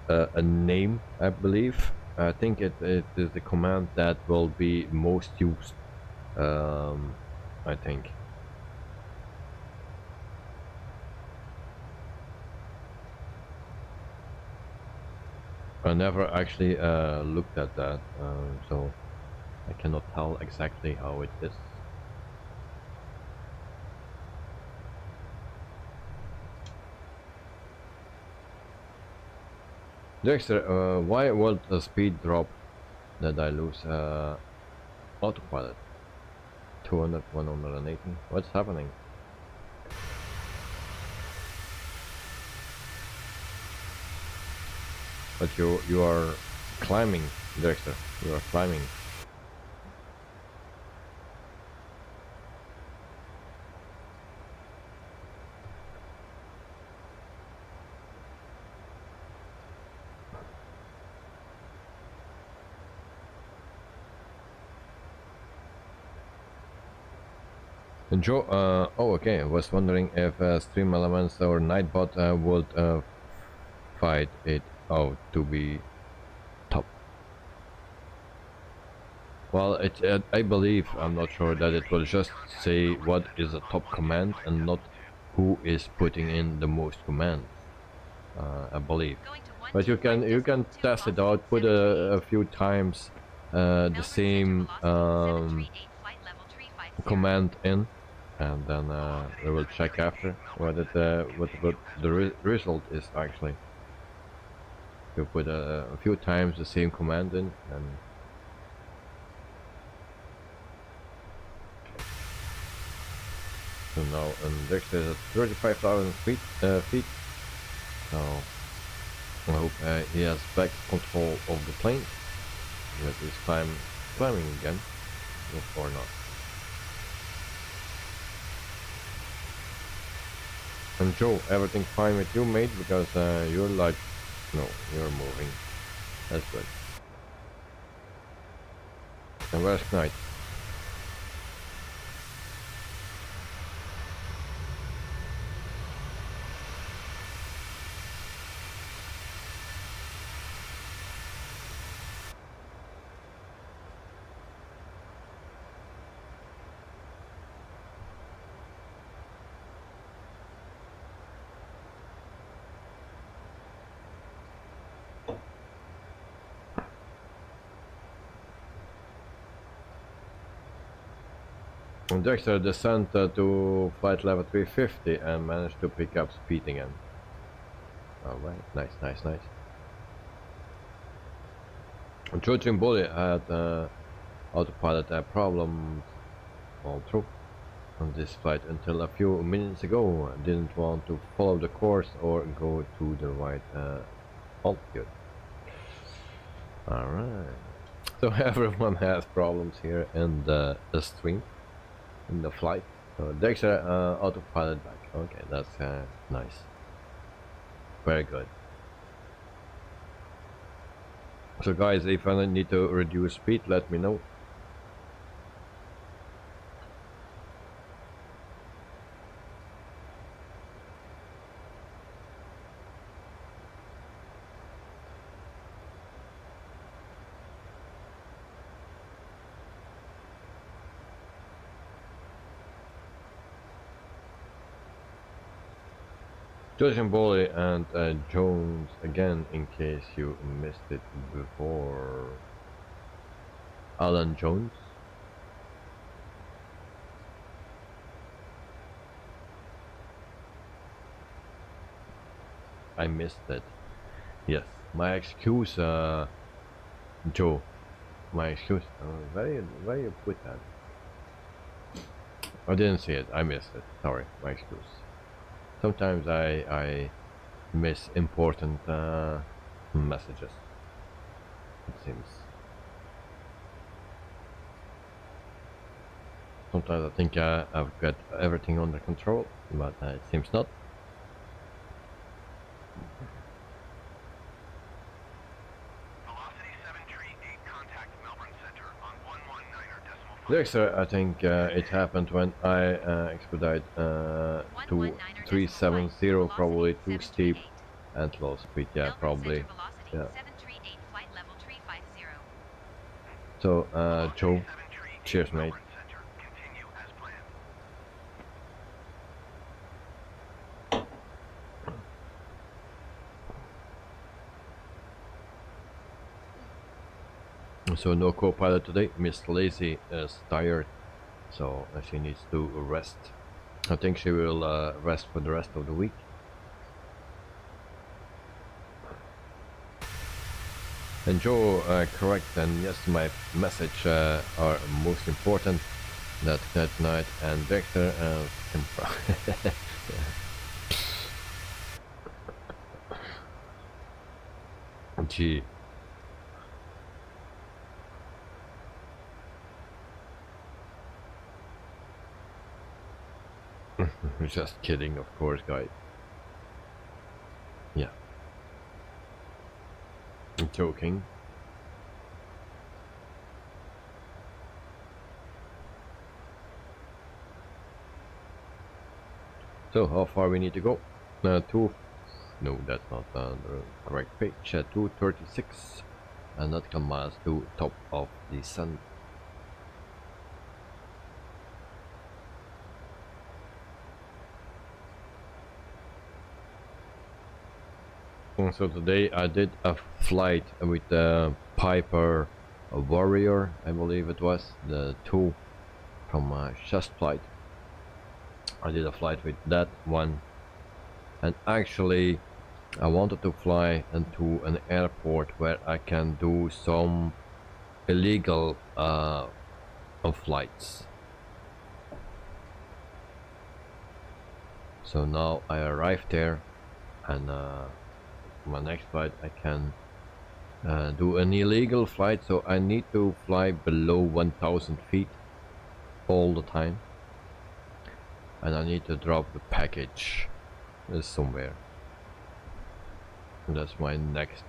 a name, I believe. I think it is the command that will be most used. I think. I never actually looked at that, so I cannot tell exactly how it is. Dexter, why will the speed drop that I lose autopilot? 200, 180? What's happening? But you are climbing, Dexter. You are climbing. And Joe, oh okay, I was wondering if Stream Elements or Nightbot would fight it out to be top. Well, I believe, I'm not sure, that it will just say what is a top command and not who is putting in the most commands. I believe. But you can test it out, put a few times the same command in, and then we will check after what the result is actually. You put a few times the same command in, and so now Index is at 35,000 feet. So I hope he has back control of the plane. That is climbing again, or not. And Joe, everything fine with you, mate? Because you're like, no, you're moving. That's good. And where's Knight? Dexter descent to flight level 350 and managed to pick up speed again. Alright, nice. Georgian Bully had autopilot problems all through on this flight until a few minutes ago. Didn't want to follow the course or go to the right altitude. Alright. So everyone has problems here in the stream. In the flight. So Dexter autopilot back. Okay, that's nice. Very good. So guys, if I need to reduce speed, let me know. Judging Boley and Jones again, in case you missed it before. Alan Jones. I missed it. Yes, my excuse, Joe. My excuse. Where you put that? I didn't see it. I missed it. Sorry, my excuse. Sometimes I miss important messages, it seems. Sometimes I think I've got everything under control, but it seems not. Velocity 738, contact Melbourne Center on 119.4. Dexter, I think it happened when I expedite to 370, probably too steep and low speed. Yeah, probably. Yeah. So, Joe, cheers, mate. So no co-pilot today. Miss Lazy is tired, so she needs to rest. I think she will rest for the rest of the week. And Joe, correct, and yes, my message are most important. That Knight and Vector Gee. Just kidding, of course, guys. Yeah. I'm joking. So how far we need to go? No, that's not the correct page. 236 nautical miles to top of the sun. And so today I did a flight with the Piper Warrior, I believe it was, the 2 from Just Flight. I did a flight with that one, and actually I wanted to fly into an airport where I can do some illegal flights. So now I arrived there, and my next flight I can do an illegal flight, so I need to fly below 1000 feet all the time, and I need to drop the package somewhere. And that's my next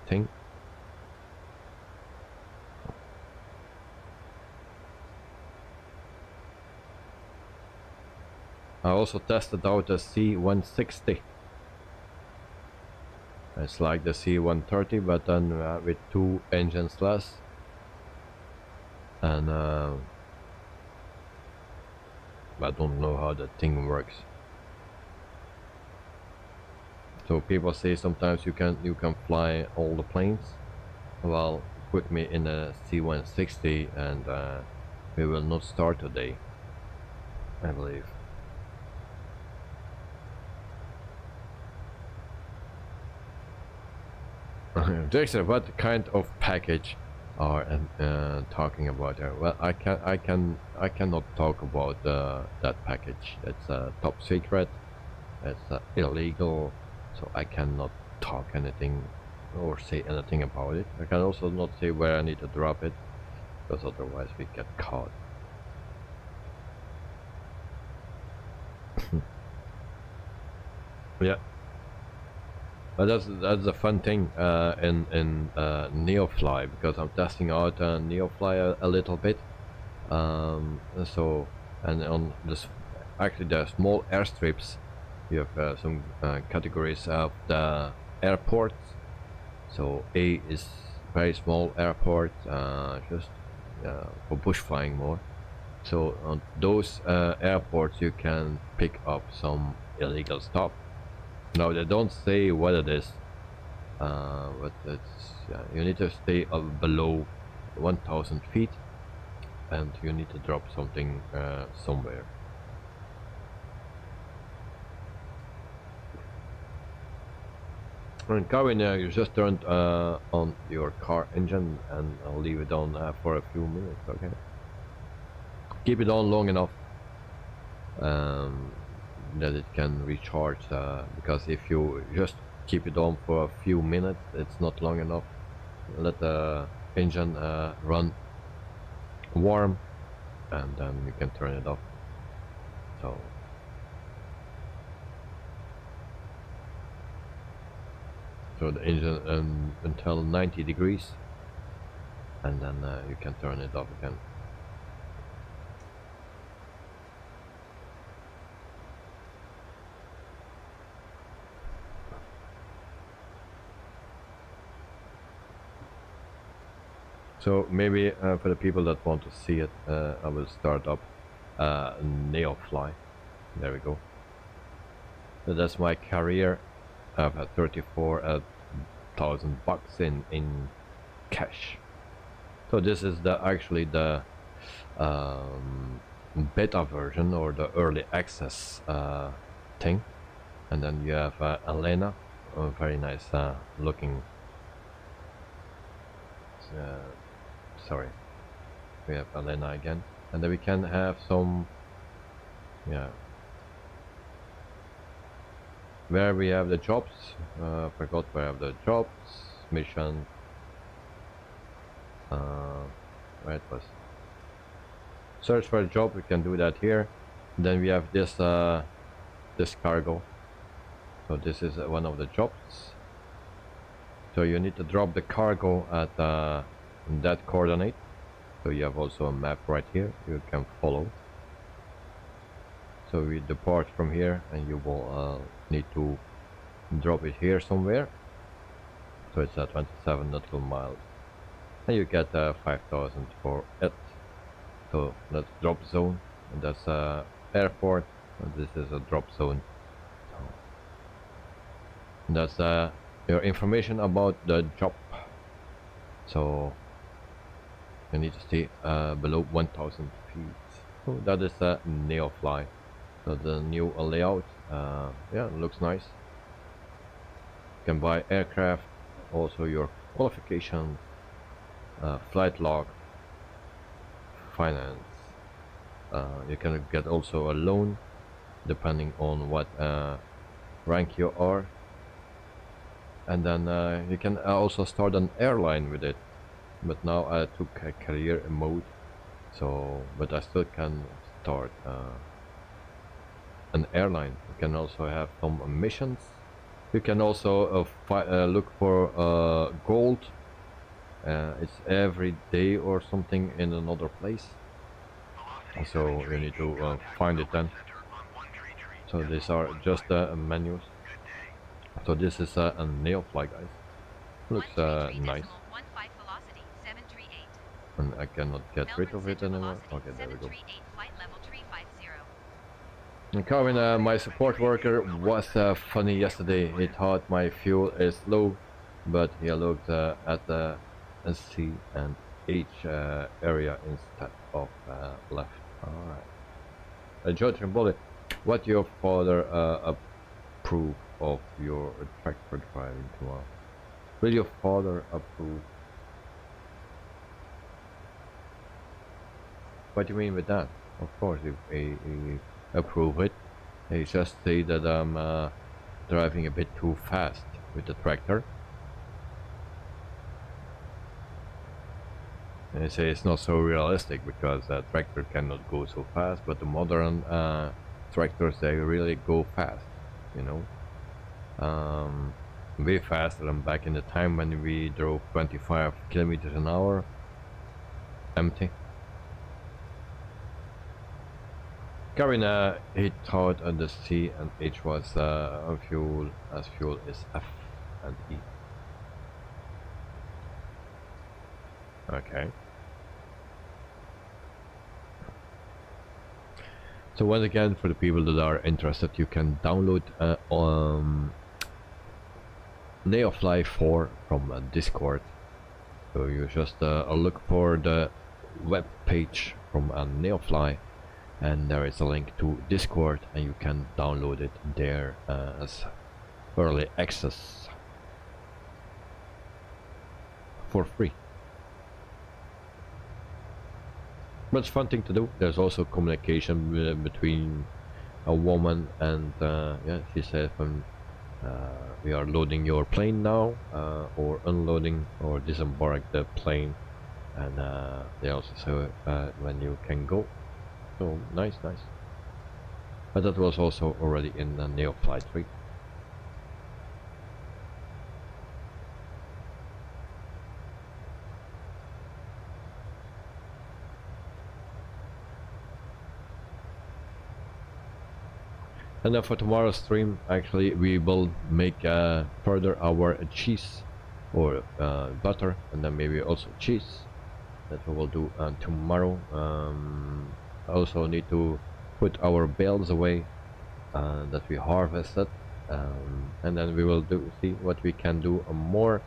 thing. I also tested out the C160. It's like the C130, but then with 2 engines less, and I don't know how the thing works. So people say sometimes you can fly all the planes. Well, put me in a C160 and we will not start today, I believe. Jason, what kind of package are talking about there? Well, I cannot talk about that package. It's top secret. It's illegal, so I cannot talk anything or say anything about it. I can also not say where I need to drop it, because otherwise we get caught. Yeah. But that's a fun thing in Neofly, because I'm testing out Neofly a little bit. So, and on this, actually there are small airstrips. You have some categories of the airports. So A is very small airport, just for bush flying more. So on those airports you can pick up some illegal stuff. Now they don't say what it is, but it's you need to stay below 1000 feet, and you need to drop something somewhere. And Kevin, you just turned on your car engine, and I'll leave it on for a few minutes. Okay, keep it on long enough that it can recharge, because if you just keep it on for a few minutes, it's not long enough. Let the engine run warm, and then you can turn it off. So the engine until 90 degrees, and then you can turn it off again. So maybe for the people that want to see it, I will start up Neofly. There we go. So that's my career. I've had 34,000 bucks in cash. So this is actually the beta version, or the early access thing. And then you have Elena, a very nice looking. Sorry, we have Elena again, and then we can have some, where we have the jobs. Forgot where I have the jobs mission. Where it was. Search for a job. We can do that here. And then we have this this cargo. So this is one of the jobs. So you need to drop the cargo at that coordinate. So you have also a map right here you can follow. So we depart from here, and you will need to drop it here somewhere. So it's 27 nautical miles, and you get 5,000 for it. So that's drop zone, and that's airport, and this is a drop zone. So that's your information about the job. So you need to stay below 1,000 feet. So that is a Neofly. So the new layout, yeah, looks nice. You can buy aircraft, also your qualifications, flight log, finance. You can get also a loan depending on what rank you are, and then you can also start an airline with it. But now I took a career mode, so but I still can start an airline. You can also have some missions. You can also look for gold. It's every day or something in another place, so you need to find it then. So these are just menus. So this is a Neofly, guys. Looks nice. And I cannot get rid of it anymore. Okay, there we go. And Calvin, my support worker, was funny yesterday. He thought my fuel is low, but he looked at the C and H area instead of left. Alright. Joe Trimboli, what your father approve of your tractor driving tomorrow? Will your father approve? What do you mean with that? Of course, if he approve it. He just say that I'm driving a bit too fast with the tractor. And they say it's not so realistic because the tractor cannot go so fast, but the modern tractors, they really go fast, you know. Way faster than back in the time when we drove 25 kilometers an hour empty. Karin, he thought the C and H was fuel, as fuel is F and E. Okay. So once again, for the people that are interested, you can download Neofly 4 from Discord. So you just look for the web page from Neofly, and there is a link to Discord, and you can download it there as early access for free. But it's a fun thing to do. There's also communication between a woman and yeah, she said when we are loading your plane now, or unloading or disembark the plane, and they also say when you can go. So nice. But that was also already in the Neofly 3. And then for tomorrow's stream, actually, we will make further our cheese or butter, and then maybe also cheese. That we will do tomorrow. I also need to put our bales away that we harvested, and then we will see what we can do more,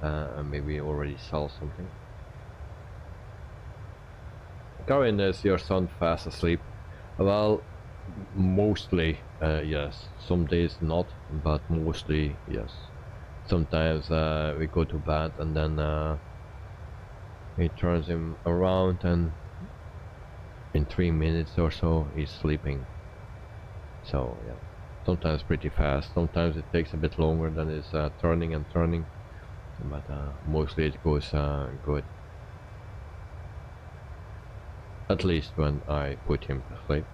and maybe already sell something. Karin, is your son fast asleep? Well, mostly yes. Some days not, but mostly yes. Sometimes we go to bed and then he turns him around, and in 3 minutes or so he's sleeping. So yeah, sometimes pretty fast, sometimes it takes a bit longer than it's turning and turning, but mostly it goes good, at least when I put him to sleep.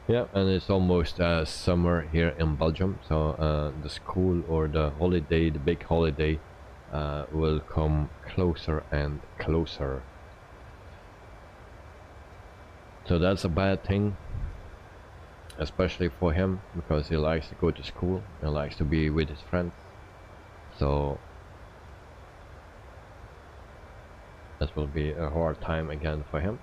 Yeah, and it's almost summer here in Belgium, so the school or the holiday, the big holiday, will come closer and closer. So that's a bad thing, especially for him, because he likes to go to school and likes to be with his friends. So that will be a hard time again for him.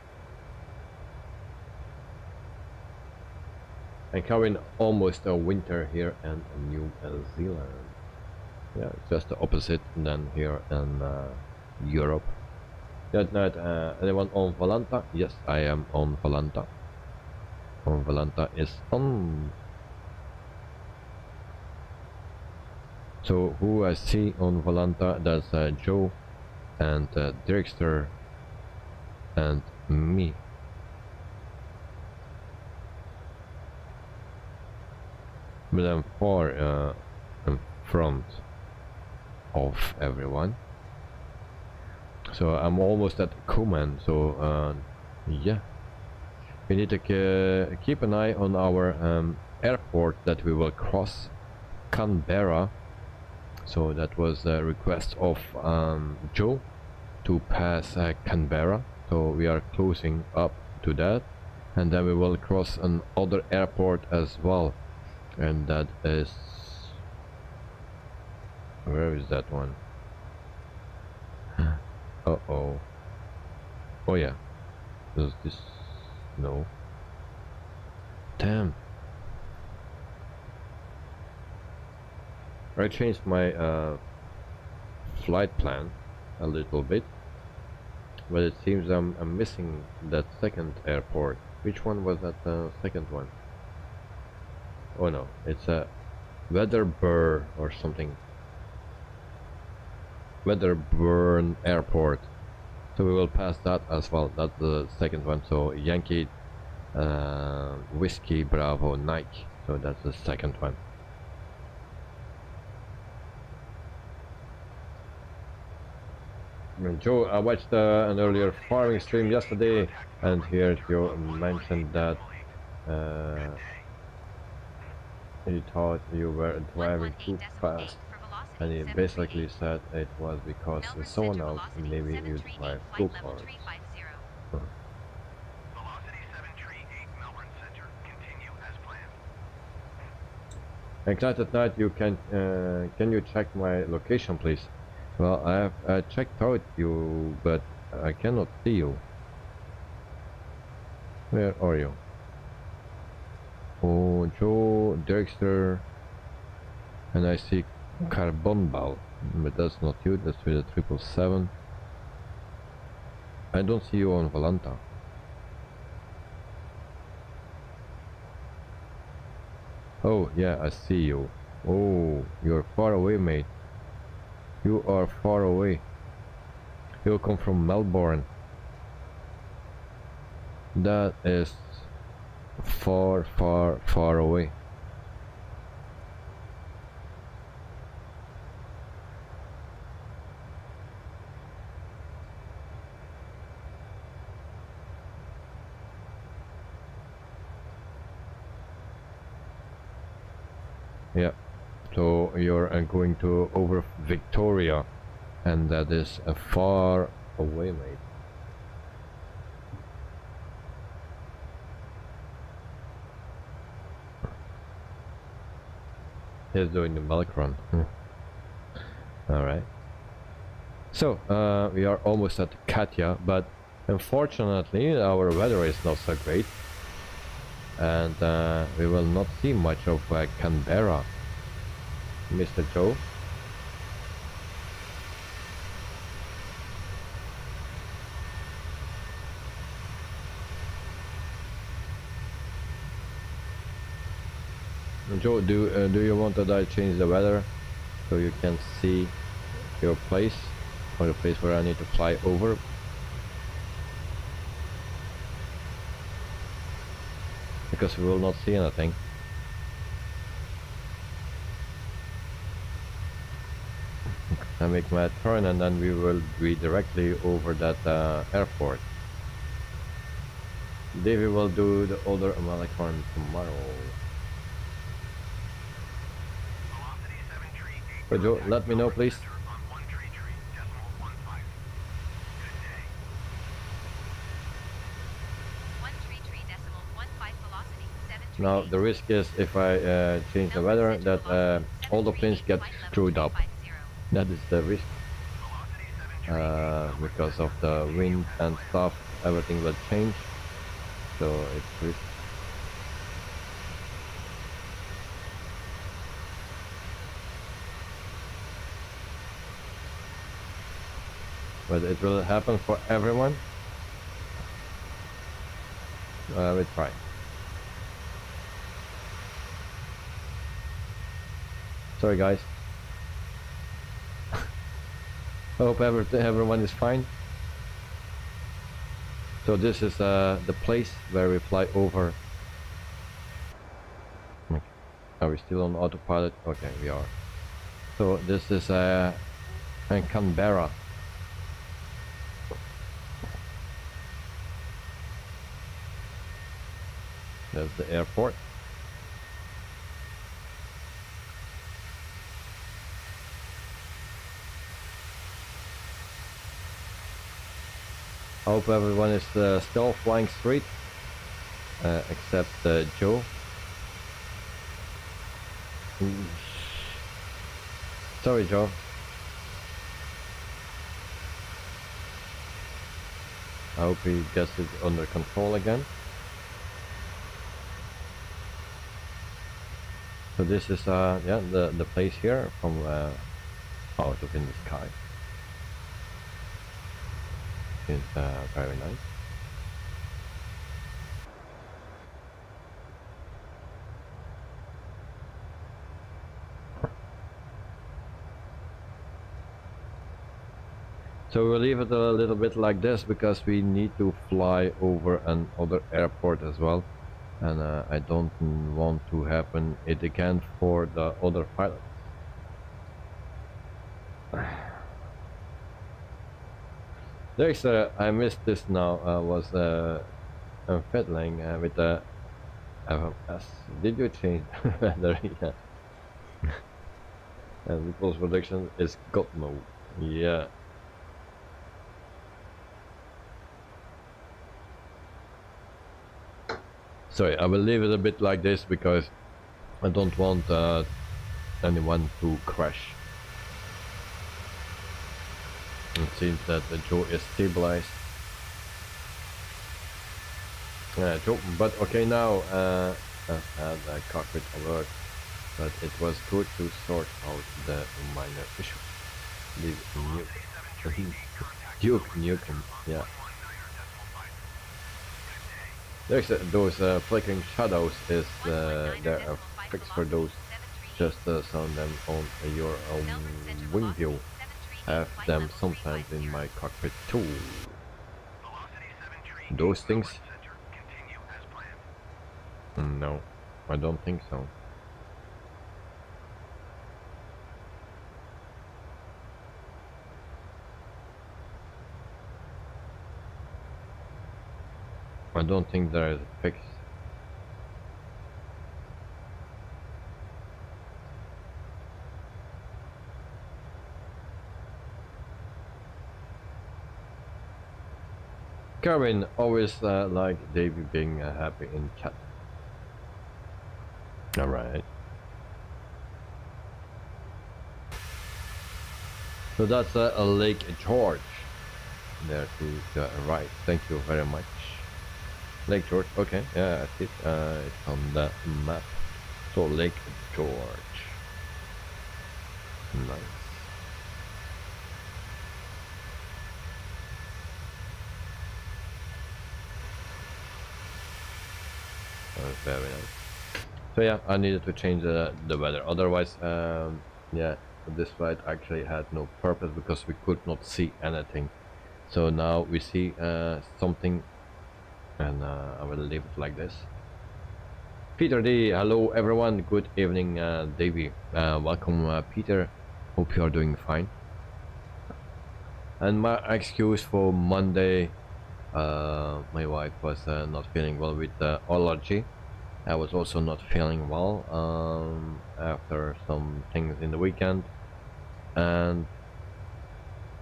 And coming almost a winter here in New Zealand. Yeah, it's just the opposite than here in Europe. That night, anyone on Valanta? Yes, I am on Valanta. On Valanta is on. So who I see on Valanta? That's Joe and Dirkster and me. But I'm far in front of everyone. So I'm almost at Coman, so yeah. We need to keep an eye on our airport that we will cross, Canberra. So that was a request of Joe to pass Canberra. So we are closing up to that. And then we will cross another airport as well. And that is... where is that one? Uh-oh. Oh yeah. Does this... no. Damn. I changed my flight plan a little bit. But it seems I'm missing that second airport. Which one was that second one? Oh no, it's a Wedderburn or something. Wedderburn Airport. So we will pass that as well. That's the second one. So Yankee Whiskey Bravo Nike. So that's the second one. And Joe, I watched an earlier farming stream yesterday, and here Joe mentioned that he thought you were driving too fast, and he basically said it was because someone else maybe you drive go-karts. Excited night, you can you check my location please? Well, I have checked out you, but I cannot see you. Where are you? Oh, Joe, Dirkster, and I see Carbon Ball, but that's not you, that's with a 777. I don't see you on Valanta. Oh, yeah, I see you. Oh, you're far away, mate. You are far away. You come from Melbourne. That is far, far, far away. Yeah. So you're going to over Victoria, and that is far away, mate. He's doing the milk run. Alright. So, we are almost at Katia, but unfortunately our weather is not so great. And we will not see much of Canberra, Mr. Joe. Joe, do you want that I change the weather so you can see your place or the place where I need to fly over? Because we will not see anything. I make my turn and then we will be directly over that airport. Davey will do the other Honeycomb tomorrow. So Joe, let me know please. Now the risk is if I change the weather that all the planes get screwed up. That is the risk. Because of the wind and stuff, everything will change. So it's risk. But it will happen for everyone. We try. Sorry guys. I hope everyone is fine. So this is the place where we fly over. Okay. Are we still on autopilot? Okay, we are. So this is Canberra. That's the airport. I hope everyone is still flying straight, except Joe. Sorry, Joe. I hope he gets it under control again. So this is yeah, the place here from out of in the sky. It's very nice. So we'll leave it a little bit like this because we need to fly over another airport as well, and I don't want to happen it again for the other pilots. There's I missed this now. Was I'm fiddling with the FMS. Did you change the yeah. And the post production is God mode. Yeah. Sorry, I will leave it a bit like this because I don't want anyone to crash. It seems that the Joe is stabilized. Joe, but okay now I've had a cockpit alert, but it was good to sort out the minor issue. Duke Nukem, yeah. There's those flickering shadows is there a fix for those. Just sound them on your wing view. Have them sometimes in my cockpit too. Those things? No, I don't think so. I don't think there is a fix. Karen always like Davey being happy in chat. Alright. So that's a Lake George. There to the right. Thank you very much. Lake George, okay, yeah, I see it. It's on the map. So Lake George. Nice. Very nice. So yeah, I needed to change the weather. Otherwise, yeah, this flight actually had no purpose because we could not see anything. So now we see something, and I will leave it like this. Peter D, hello everyone. Good evening, Davey. Welcome, Peter. Hope you are doing fine. And my excuse for Monday My wife was not feeling well with allergy. I was also not feeling well after some things in the weekend, and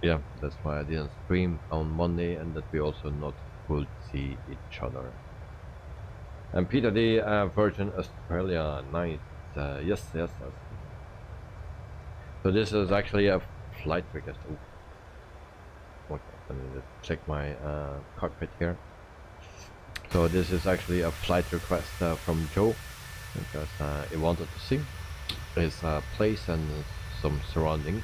yeah, that's why I didn't stream on Monday, and that we also not could see each other. And Pmdg Virgin Australia, nice. Yes, yes, yes. So this is actually a flight request. Ooh. Okay, let me just check my cockpit here. So this is actually a flight request from Joe, because he wanted to see his place and some surroundings.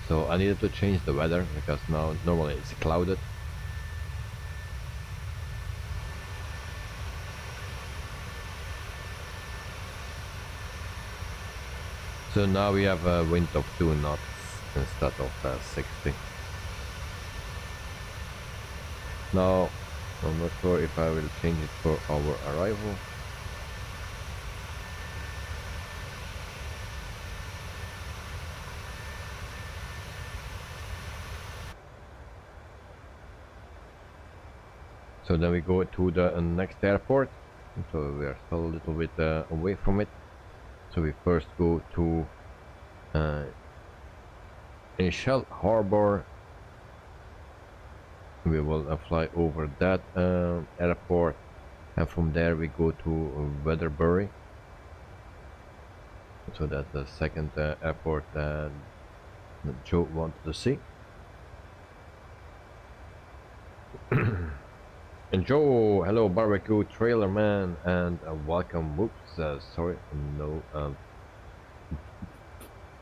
So I needed to change the weather because now normally it's clouded. So now we have a wind of 2 knots instead of 60. Now I'm not sure if I will change it for our arrival. So then we go to the next airport. So we are still a little bit away from it. So we first go to in Shell Harbor. We will fly over that airport, and from there we go to Weatherbury. So that's the second airport that Joe wanted to see. And Joe, hello barbecue trailer man, and welcome. Whoops, sorry, no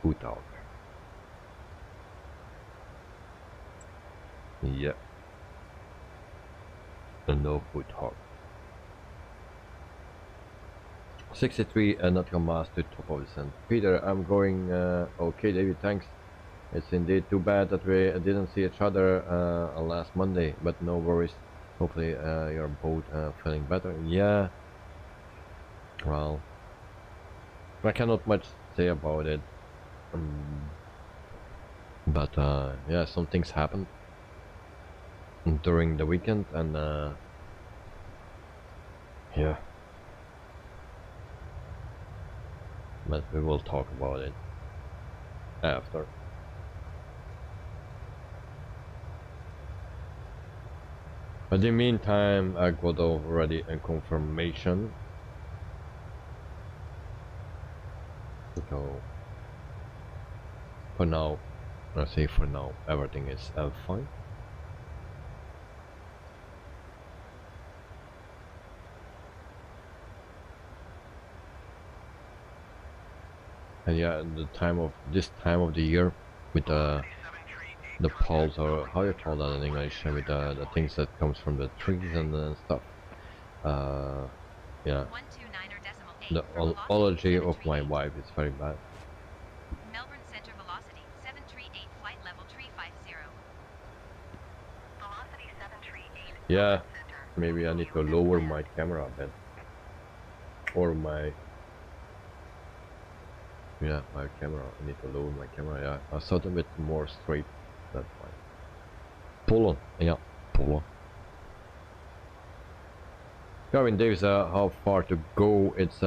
food talk. Yeah, no food talk. 63 nautical miles to top of the sun. Peter, I'm going. Okay, David, thanks. It's indeed too bad that we didn't see each other last Monday, but no worries. Hopefully you're both feeling better. Yeah. Well, I cannot much say about it. But yeah, some things happened during the weekend, and yeah. But we will talk about it after. But in the meantime, I got already a confirmation. So for now, I say for now, everything is fine. And yeah, this time of the year with the poles, or how you call that in English, with the things that comes from the trees and stuff. Yeah, the allergy of my wife is very bad. Melbourne Center velocity 738, flight level 350. Velocity 738. Yeah, maybe I need to lower my camera a bit, or my camera. I need to lower my camera. Yeah, I saw it a bit more straight. That's fine. Pull on, yeah, pull on. Gavin Davis, how far to go? It's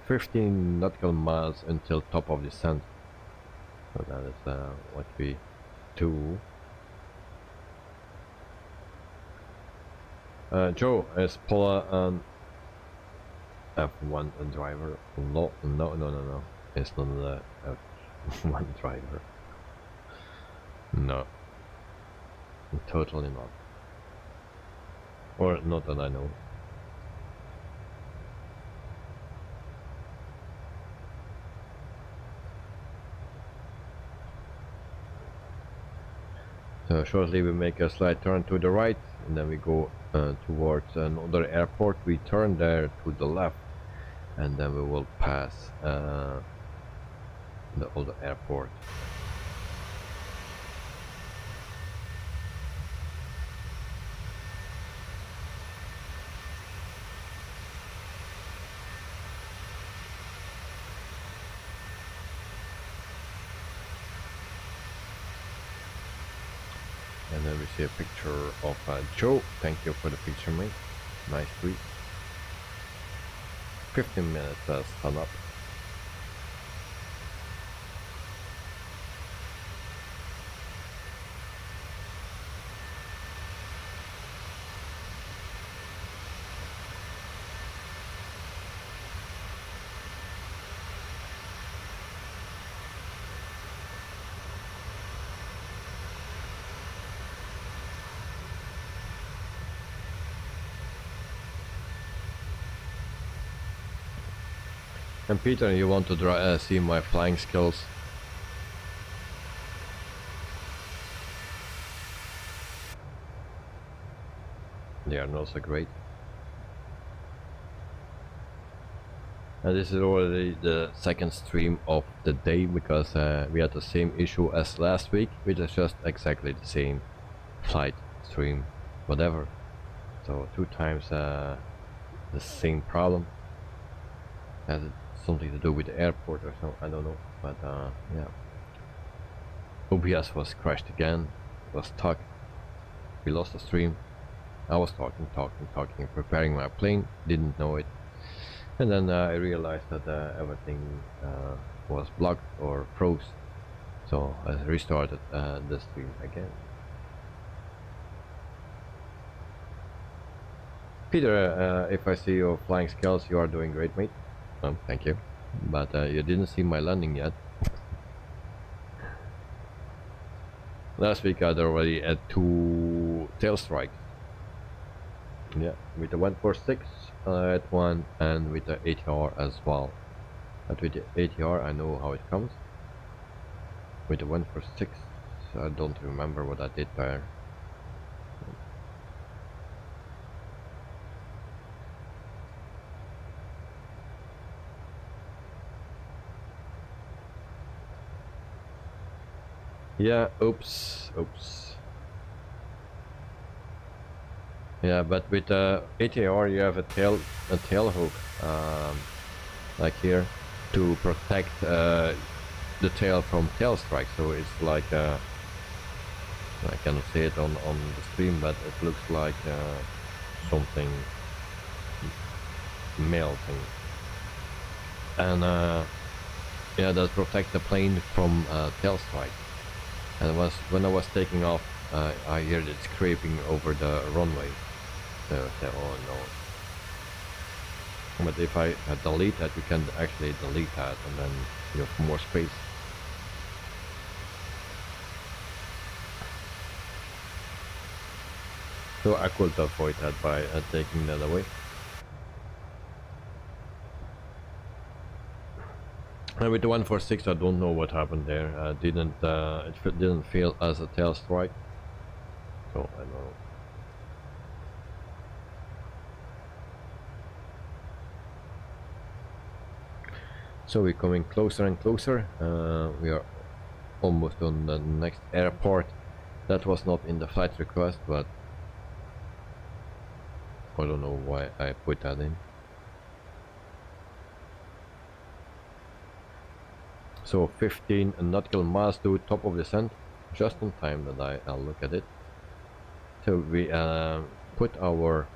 15 nautical miles until top of descent. So that is what we do. Joe, is Paula an F1 driver? No. It's not a F1 driver. No. Totally not. Or not that I know. So shortly we make a slight turn to the right, and then we go towards another airport. We turn there to the left, and then we will pass the other airport. And then we see a picture of Joe. Thank you for the picture, mate. Nice tweet. 15 minutes sun up. And Peter, you want to see my flying skills? They are not so great. And this is already the second stream of the day, because we had the same issue as last week, which is just exactly the same flight, stream, whatever. So 2 times the same problem. Has it something to do with the airport or something? I don't know, but yeah. OBS was crashed again, was stuck, we lost the stream. I was talking, preparing my plane, didn't know it, and then I realized that everything was blocked or froze, so I restarted the stream again. Peter, if I see your flying skills, you are doing great, mate. Thank you, but you didn't see my landing yet. Last week I'd already had 2 tail strikes. Yeah, with the 146 I had 1, and with the ATR as well. But with the ATR I know how it comes. With the 146 I don't remember what I did there. Yeah, oops. Yeah, but with the ATR you have a tail hook, like here, to protect the tail from tail strike. So it's like I cannot see it on the stream, but it looks like something melting. And yeah, that protects the plane from tail strike. And when I was taking off, I heard it scraping over the runway. So I said, oh no. But if I delete that, you can actually delete that, and then you have more space. So I could avoid that by taking that away. And with the 146, I don't know what happened there. It didn't feel as a tail strike. So I don't know. So we're coming closer and closer. We are almost on the next airport. That was not in the flight request, but I don't know why I put that in. So 15 nautical miles to top of descent, just in time that I'll look at it. So we put our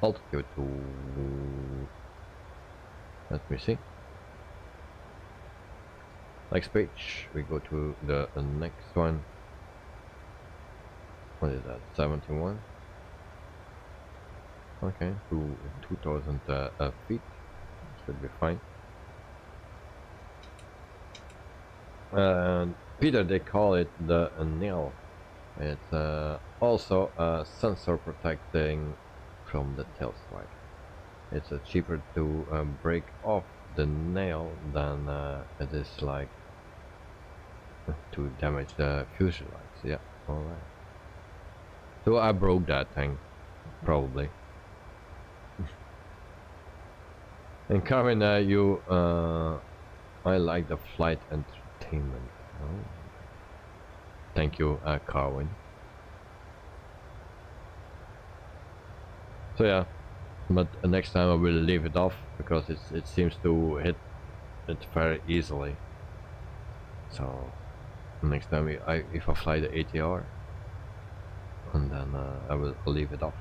altitude to, let me see. Next page, we go to the next one. What is that? 71. Okay, to 2,000 feet. Should be fine. Peter, they call it the nail. It's also a sensor protecting from the tail strike. It's cheaper to break off the nail than it is like to damage the fuselage. Yeah, alright. So I broke that thing, probably. And Carmen, I like the flight entertainment. Oh. Thank you, Carwin. So yeah, but next time I will leave it off because it seems to hit it very easily. So next time if I fly the ATR, and then I will leave it off.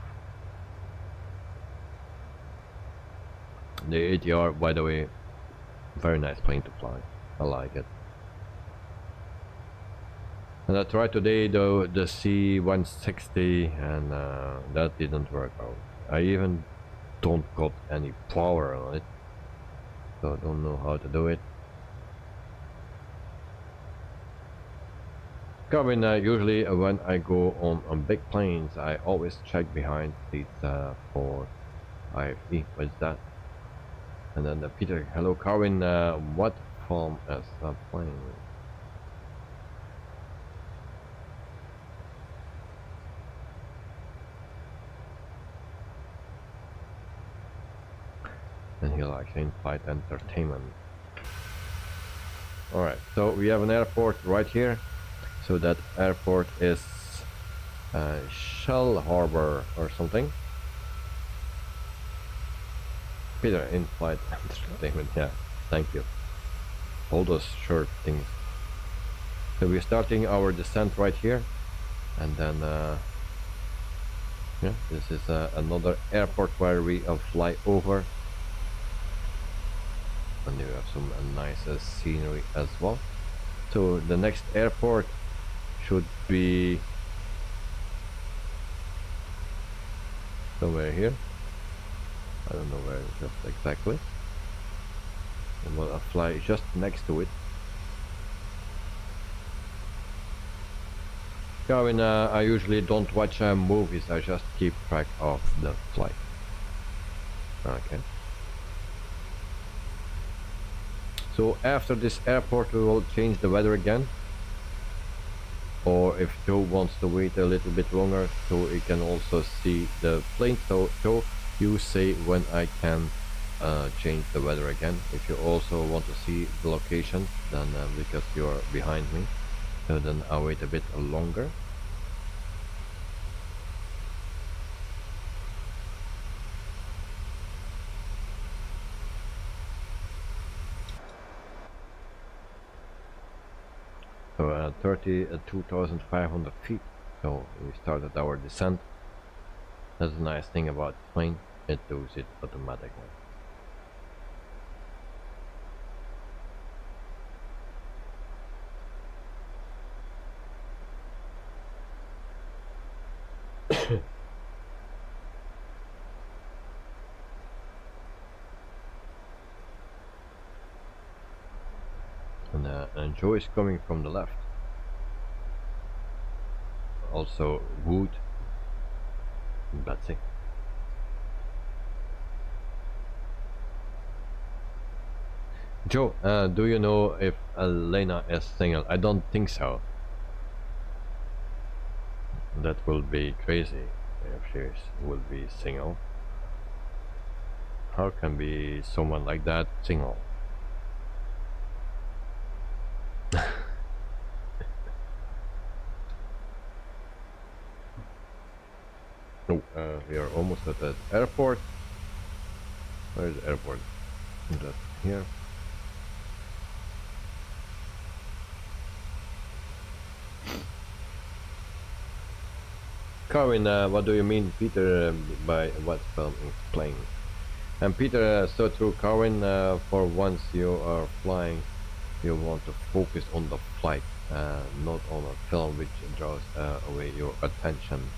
The ATR, by the way, very nice plane to fly. I like it. And I tried today though the C160, and that didn't work out. I even don't got any power on it, so I don't know how to do it. Carvin, usually when I go on big planes, I always check behind seats for IFE. What is that? And then Peter, hello Carvin, what form is a plane? And he likes in-flight entertainment. Alright, so we have an airport right here. So that airport is Shell Harbor or something. Peter, in-flight entertainment, yeah, thank you. All those short things. So we're starting our descent right here. And then, yeah, this is another airport where we fly over. And you have some nice scenery as well. So the next airport should be somewhere here. I don't know where just exactly. And we'll fly just next to it. Carvin, I usually don't watch movies, I just keep track of the flight. Okay. So after this airport we will change the weather again. Or if Joe wants to wait a little bit longer so he can also see the plane. So Joe, you say when I can change the weather again. If you also want to see the location, then because you're behind me, so then I'll wait a bit longer. So 32,500 feet. So we started our descent. That's a nice thing about the plane, it does it automatically. And Joe is coming from the left. Also wood. That's it. Joe, do you know if Elena is single? I don't think so. That will be crazy if she will be single. How can be someone like that single? Oh, we are almost at the airport. Where is the airport? Just here. Carvin, what do you mean, Peter, by what film is playing? And Peter, so true, Carvin, for once you are flying, you want to focus on the flight, not on a film which draws away your attention.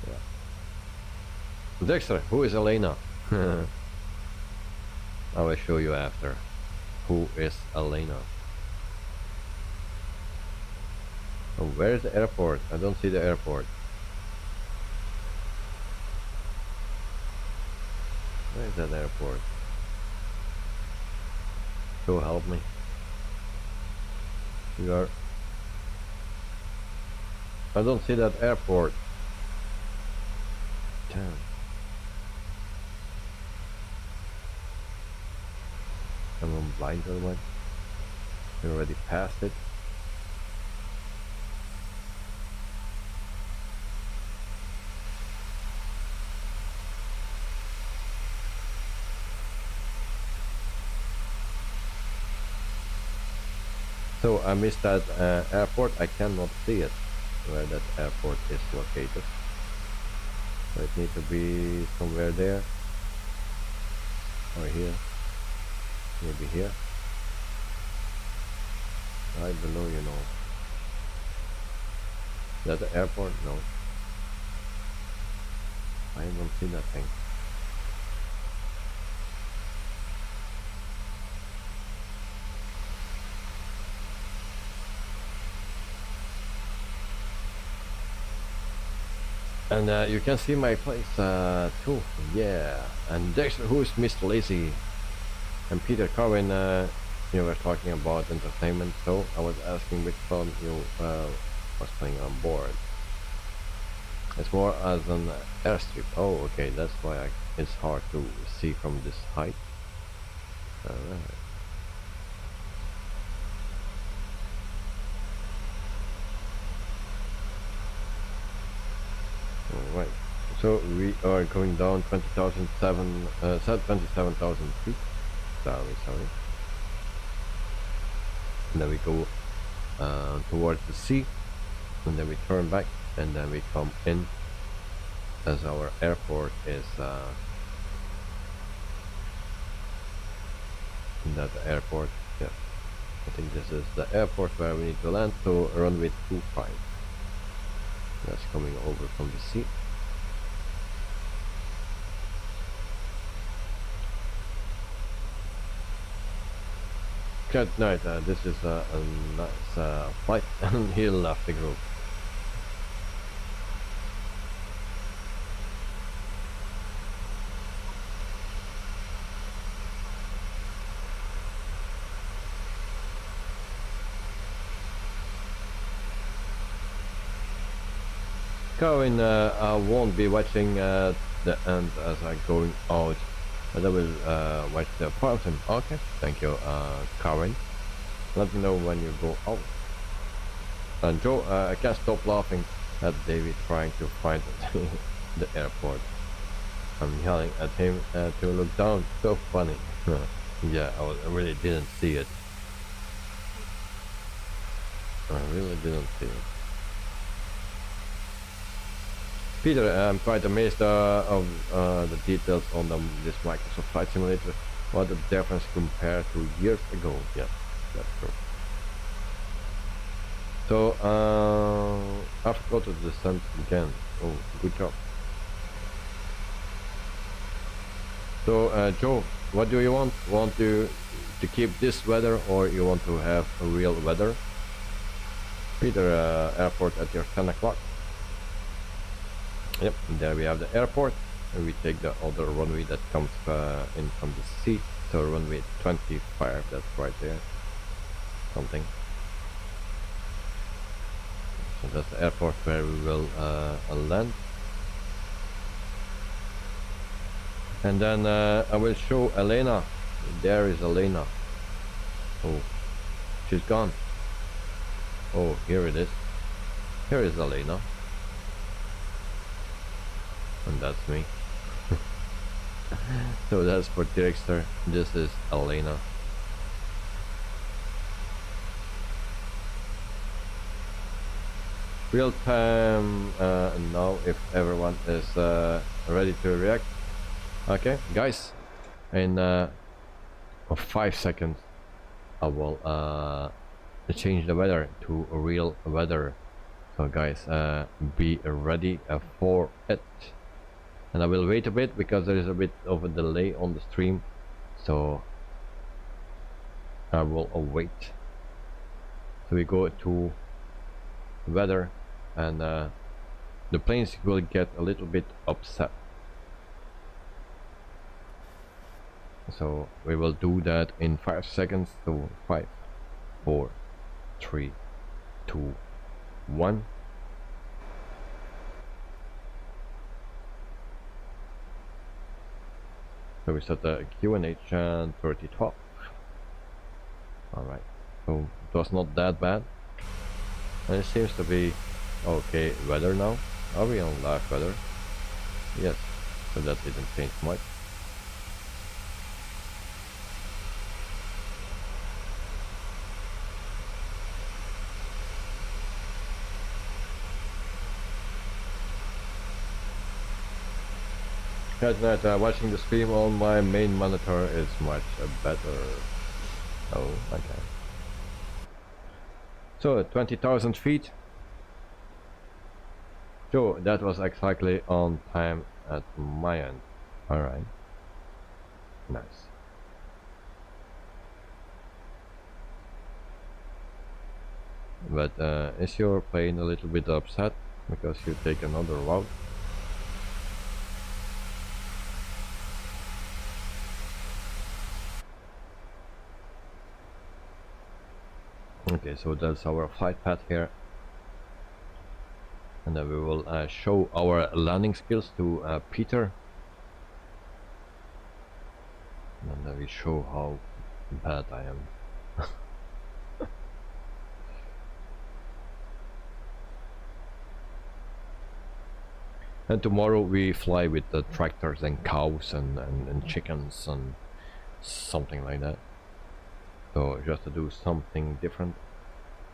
Yeah. Dexter, who is Elena? I will show you after. Who is Elena? Oh, where is the airport? I don't see the airport. Where is that airport? So help me. You are... I don't see that airport. Damn. I'm blind or what? You already passed it. So I missed that airport. I cannot see it. where that airport is located. So it needs to be somewhere there, or here, maybe here, right below, you know. Is that the airport? No, I don't see that thing. And you can see my place too. Yeah. And Dexter, who's Mr. Lazy, and Peter Cowen, you were talking about entertainment, so I was asking which film you was playing on board. It's more as an airstrip. Oh, okay, that's why it's hard to see from this height. Alright. Alright, so we are going down 27,000 feet. Sorry. And then we go towards the sea, and then we turn back, and then we come in as our airport is that airport. Yeah, I think this is the airport where we need to land, to runway 25. That's coming over from the sea. Good night. This is a nice flight, and he left the group. Cohen, I won't be watching the end as I'm going out, but I will watch the fountain. Okay, thank you, Cohen. Let me know when you go out. And Joe, I can't stop laughing at David trying to find the airport. I'm yelling at him to look down. So funny. Yeah, I really didn't see it. I really didn't see it. Peter, I'm quite amazed of the details on this Microsoft Flight Simulator. What a difference compared to years ago. Yes, that's true. So, I forgot to descend again. Oh, good job. So, Joe, what do you want? Want to keep this weather, or you want to have a real weather? Peter, airport at your 10 o'clock. Yep, and there we have the airport, and we take the other runway that comes in from the sea. So runway 25, that's right there. Something. So that's the airport where we will land. And then I will show Elena. There is Elena. Oh, she's gone. Oh, here it is. Here is Elena. And that's me. So that's for Dexter. This is Elena. Real time now, if everyone is ready to react. Okay, guys, in 5 seconds I will change the weather to real weather. So guys, be ready for it. And I will wait a bit because there is a bit of a delay on the stream, so I will wait. So we go to weather, and the planes will get a little bit upset. So we will do that in 5 seconds. So 5, 4, 3, 2, 1. So we set the QNH 3012. Alright, so it was not that bad. And it seems to be okay weather now. Are we on live weather? Yes, so that didn't change much. Tonight, watching the stream on my main monitor is much better. Oh, okay. So 20,000 feet. So that was exactly on time at my end. All right. Nice. But is your plane a little bit upset because you take another route? Okay, so that's our flight path here, and then we will show our landing skills to Peter, and then we show how bad I am. And tomorrow we fly with the tractors and cows and chickens and something like that. So just to do something different.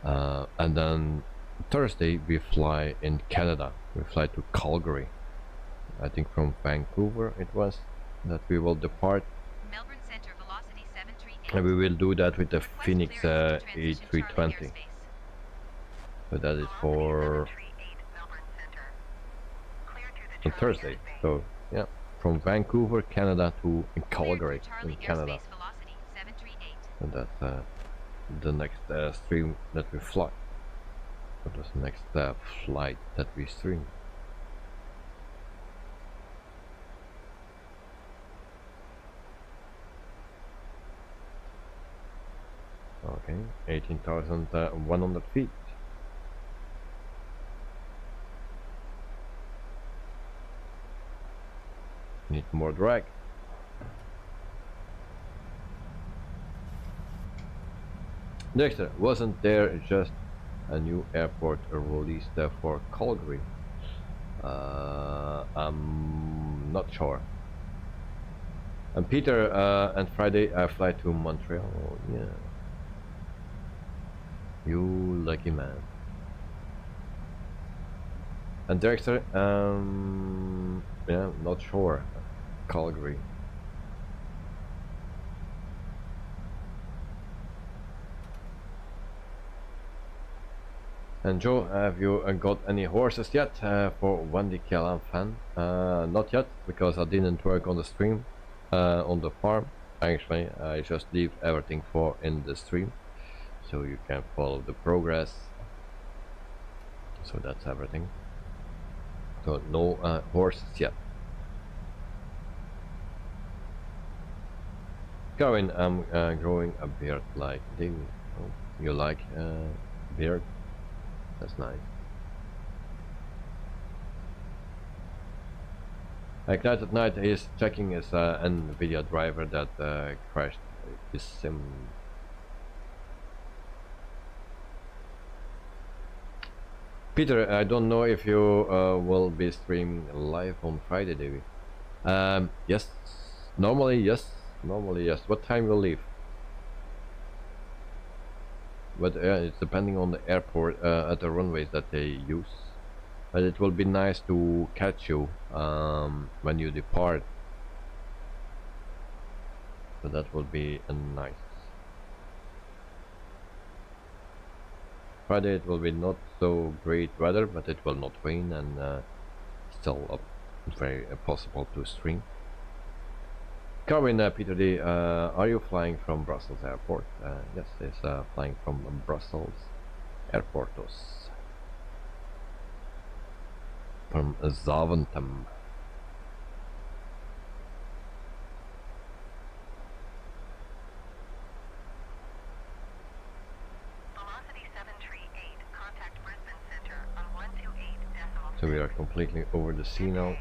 And then Thursday we fly in Canada. We fly to Calgary. I think from Vancouver it was that we will depart. Melbourne Center velocity 738. And we will do that with the Request Phoenix clearance to transition Charlie A320. airspace. So that is for on Thursday. So yeah, from Vancouver, Canada to Calgary in Canada. Velocity 738. And that's the next stream that we fly. Or the next flight that we stream. Okay, 18,100 feet. Need more drag. Dexter, wasn't there just a new airport released for Calgary? I'm not sure. And Peter, and Friday I fly to Montreal. Oh, yeah. You lucky man. And Dexter, yeah, not sure. Calgary. And Joe, have you got any horses yet for Wendy Callan fan? Not yet, because I didn't work on the stream on the farm. Actually, I just leave everything for in the stream, so you can follow the progress. So that's everything. So no horses yet. Karen, I'm growing a beard like David. Oh, you like beard? That's nice. Ignite at night is checking his NVIDIA driver that crashed his sim. Peter, I don't know if you will be streaming live on Friday, David. Yes, normally yes. Normally yes. What time will leave? But it's depending on the airport at the runways that they use. But it will be nice to catch you when you depart. So that will be nice. Friday it will be not so great weather, but it will not rain, and still very possible to stream. Carwin, Peter D, are you flying from Brussels Airport? Yes, it's flying from Brussels Airportos. From Zaventem. Velocity 738, contact Brisbane Center on 128.6. So we are completely over the sea now.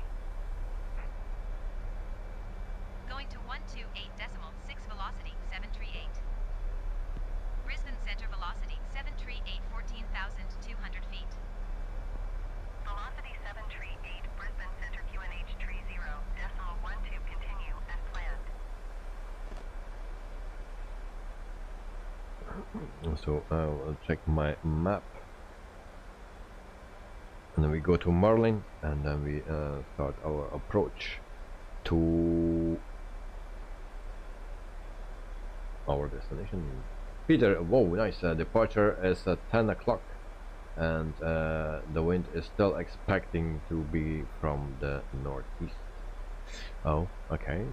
Going to 128.6 velocity 738. Brisbane Center velocity 738, 14,200 feet. Velocity 738, Brisbane Center QNH 30.12 continue as planned. So I'll check my map. And then we go to Marlin, and then we start our approach. to our destination. Peter, whoa, nice. Departure is at 10 o'clock, and the wind is still expecting to be from the northeast. Oh, okay.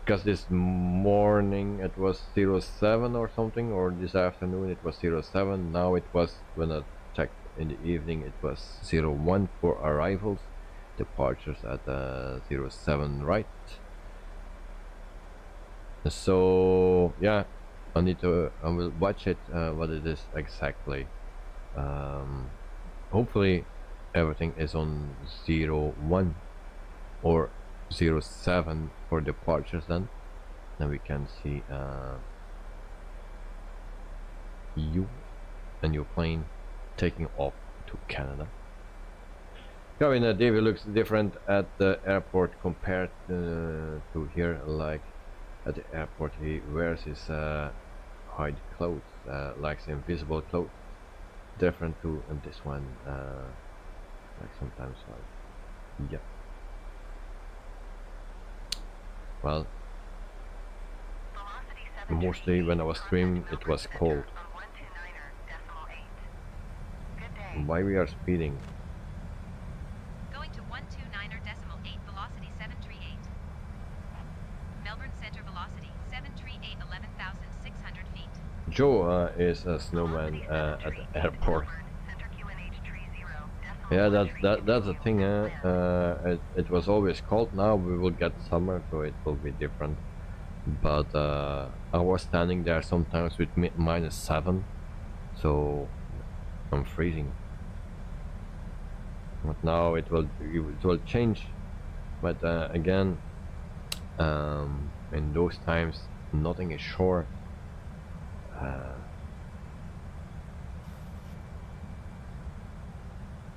Because this morning it was 07 or something, or this afternoon it was 07. Now it was, when I checked in the evening, it was 01 for arrivals. Departures at 07, right? So yeah, I will watch it, what it is exactly. Hopefully everything is on 01 or 07 for departures, then we can see you and your plane taking off to Canada. Kevin, David looks different at the airport compared to here. Like at the airport, he wears his hide clothes, like invisible clothes, different to this one. Like sometimes, like, yeah. Well, mostly when I was streaming, it was cold. Why we are speeding? Going to 129.8, velocity 738. Melbourne Center velocity 738, 11,600 feet. Joe is a snowman at the airport. Yeah, that's the thing. It was always cold. Now we will get summer, so it will be different. But I was standing there sometimes with -7, so I'm freezing. But now it will change. But again, in those times, nothing is sure.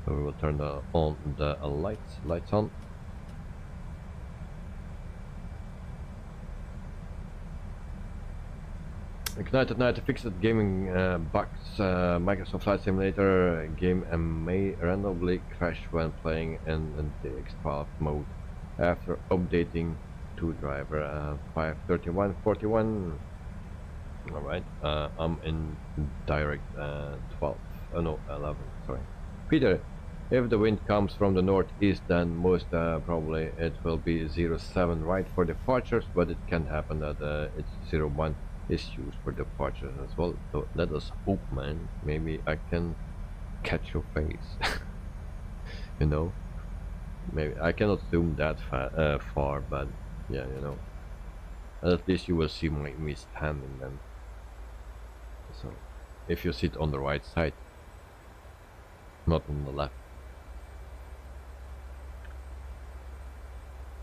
So we will turn on the lights on. Ignited Night Fixed Gaming bugs. Microsoft Flight Simulator game may randomly crash when playing in the X12 mode after updating to driver 53141. Alright, I'm in direct 12. No, 11, sorry. Peter, if the wind comes from the northeast, then most probably it will be 07 right for departures, but it can happen that it's 01 is used for departures as well. So let us hope, man. Maybe I can catch your face. You know, maybe I cannot zoom that far, but yeah, you know, at least you will see me standing then. So if you sit on the right side, not on the left.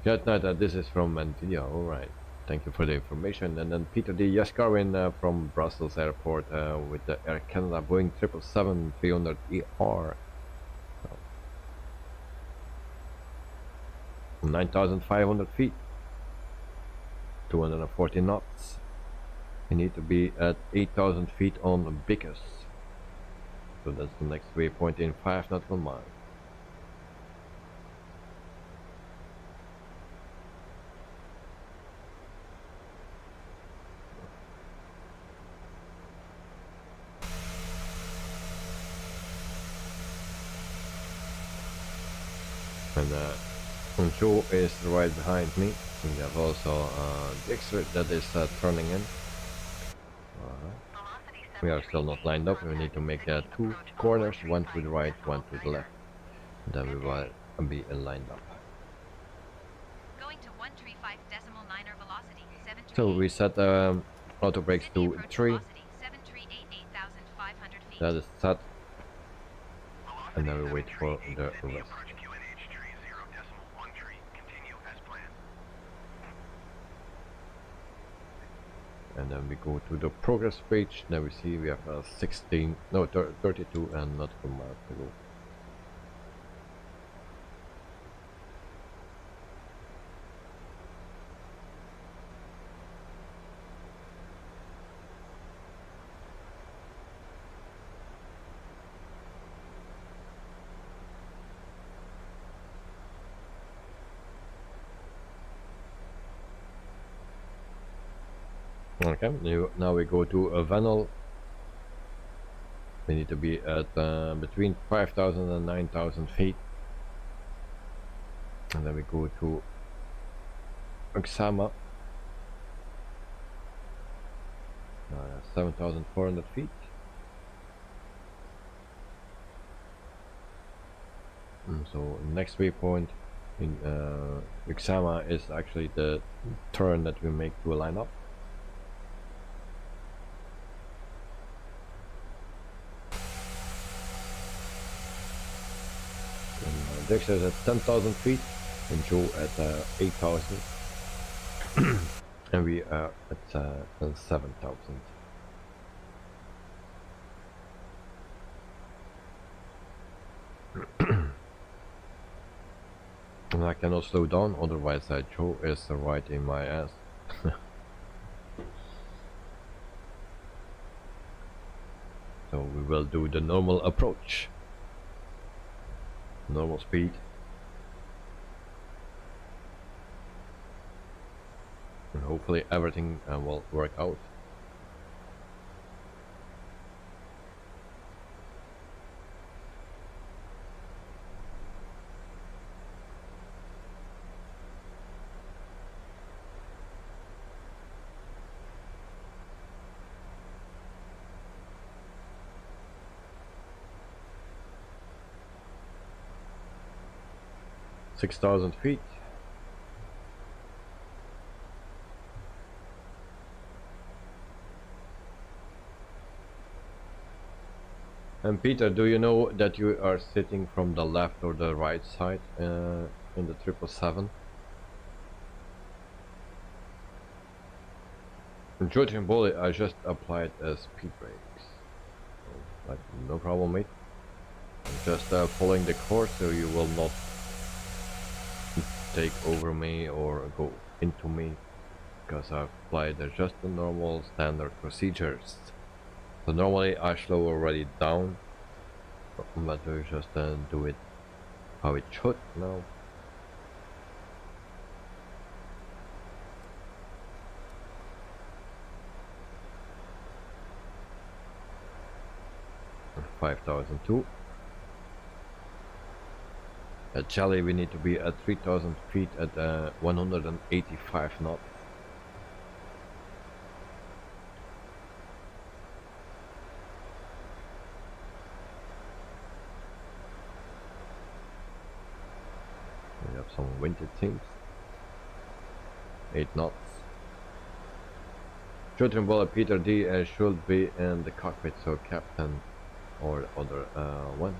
Good night. This is from NVIDIA. All right. Thank you for the information. And then Peter D. Yaskarwin from Brussels Airport with the Air Canada Boeing 777-300ER. 9,500 feet, 240 knots. You need to be at 8,000 feet on Bickus. So that's the next waypoint in 5 nautical miles. And Joe is right behind me. We have also Dexter that is turning in. We are still not lined up. We need to make 2 corners, one to the right, one to the left. And then we will be lined up. Going to 135.9 velocity 738. So we set auto brakes to 3. That is set. And then we wait for the rest. And then we go to the progress page. Now we see we have 32 and nautical miles to go. Okay, now we go to a Vanel. We need to be at between 5,000 and 9,000 feet. And then we go to Oksama, 7,400 feet. So next waypoint in Oksama is actually the turn that we make to line up. Dexter is at 10,000 feet and Joe at 8,000. And we are at 7,000. And I cannot slow down, otherwise Joe is right in my ass. So we will do the normal approach. Normal speed. And hopefully everything will work out. Six 6,000 feet. And Peter, do you know that you are sitting from the left or the right side in the 777? In Georgian Bully, I just applied speed brakes. So, like, no problem, mate. I'm just following the course, so you will not take over me or go into me, because I've applied just the normal standard procedures. So normally I slow already down, but we just do it how it should now. And 5,002. At Jelly we need to be at 3,000 feet at 185 knots. We have some wind it seems. 8 knots. Children Bullet Peter D should be in the cockpit, so captain or other one.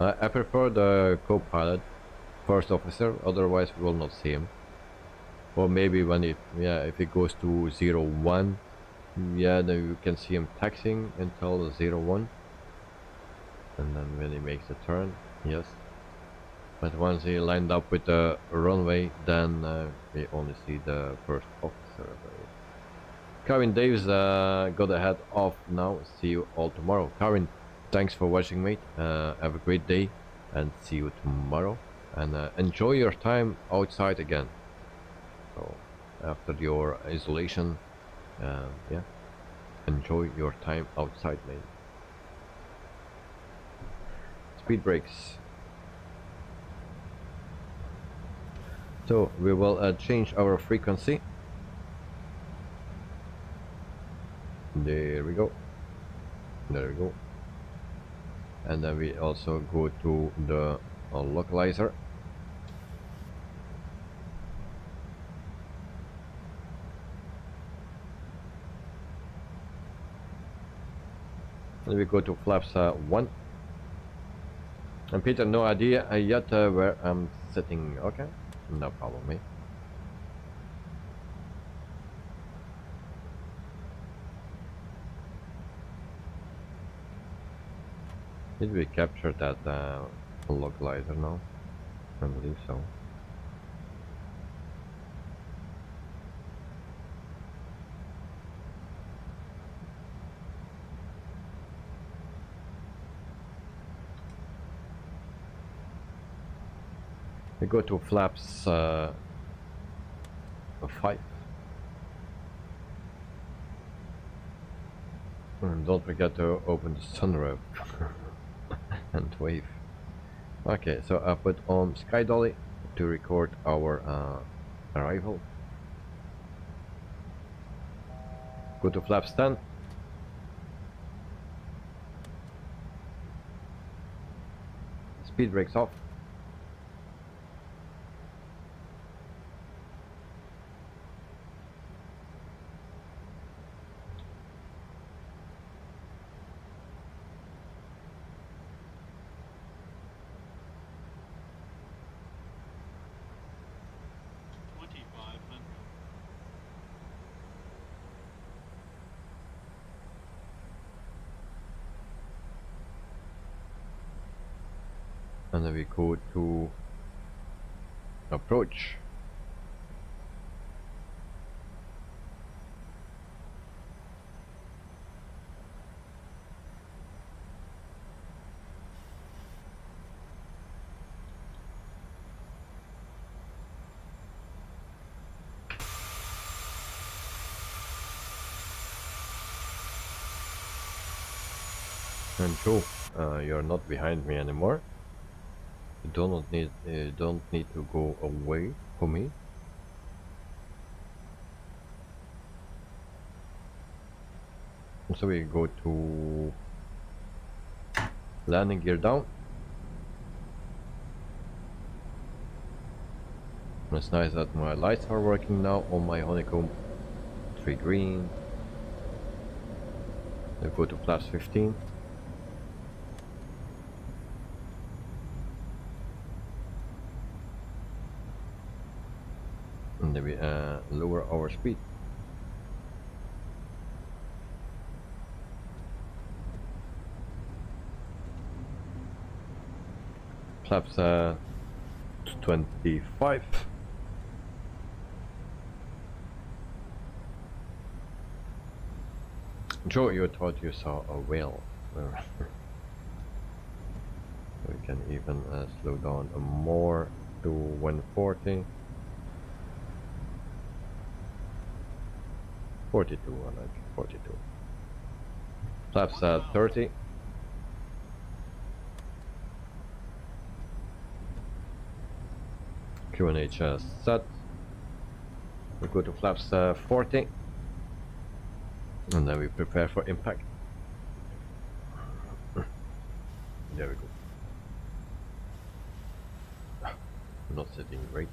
I prefer the co-pilot, first officer, otherwise we will not see him. Or maybe when it, if it goes to 01, then you can see him taxiing until 01. And then when he makes a turn, yes. But once he lined up with the runway, then we only see the first officer. Kevin Daves got a head off now. See you all tomorrow. Kevin, thanks for watching, mate. Have a great day and see you tomorrow. And enjoy your time outside again. So after your isolation, yeah, enjoy your time outside, mate. Speed brakes. So we will change our frequency. There we go. There we go. And then we also go to the localizer. And we go to flaps 1. And Peter, no idea yet where I'm sitting. Okay, no problem, mate. Did we capture that localizer now? I believe so. We go to flaps 5. And don't forget to open the sunroof and wave. Okay, so I put on Sky Dolly to record our arrival. Go to flaps 10. Speed brakes off. And then we go to approach. And Joe, you're not behind me anymore. You don't need to go away from me. So we go to landing gear down. It's nice that my lights are working now on my Honeycomb. 3 green. Then go to flaps 15. And then we lower our speed. Flaps 25. Joe, you thought you saw a whale. We can even slow down more to 140. 42, I like 42. Flaps 30. QNH set. We go to flaps 40. And then we prepare for impact. There we go. Not sitting great.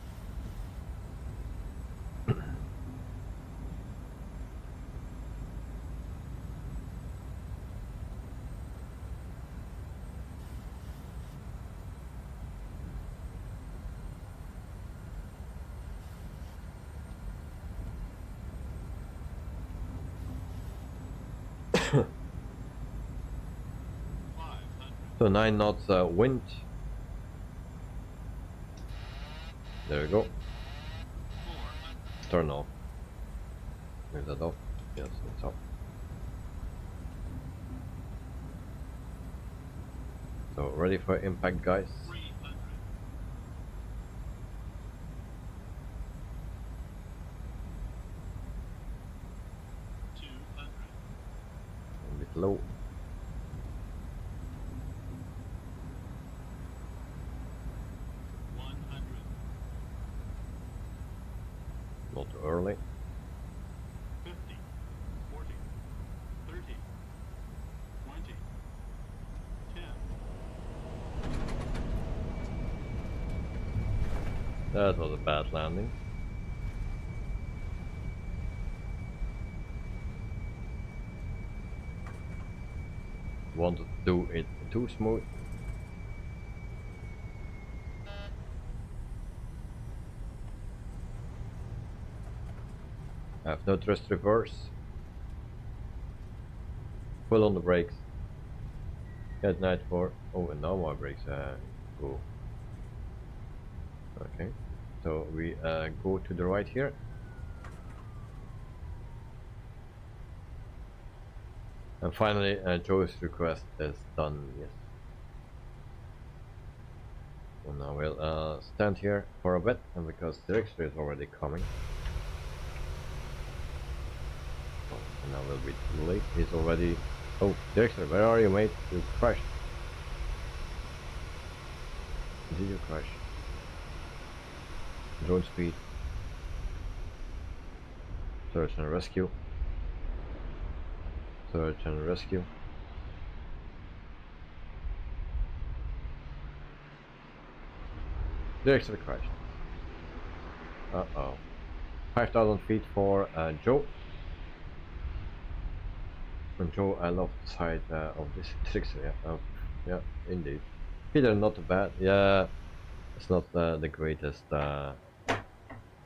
So 9 knots wind. There we go. Turn off. Is that off? Yes, it's off. So ready for impact, guys. A bit low. Not too early. 50, 40, 30, 20, 10. That was a bad landing. Wanted to do it too smooth. I have no thrust reverse. Full on the brakes. Get night for. Oh, and now my brakes go. Okay, so we go to the right here. And finally, Joe's request is done. Yes. So now we'll stand here for a bit, and because the extra is already coming. And a little bit too late. He's already... Oh, Dexter, where are you, mate? You crashed. Did you crash? Drone speed. Search and rescue. Search and rescue. Dexter crashed. Uh-oh. 5,000 feet for Joe. And Joe, I love the side of this 6. Yeah, indeed. Peter, not bad. Yeah, it's not the greatest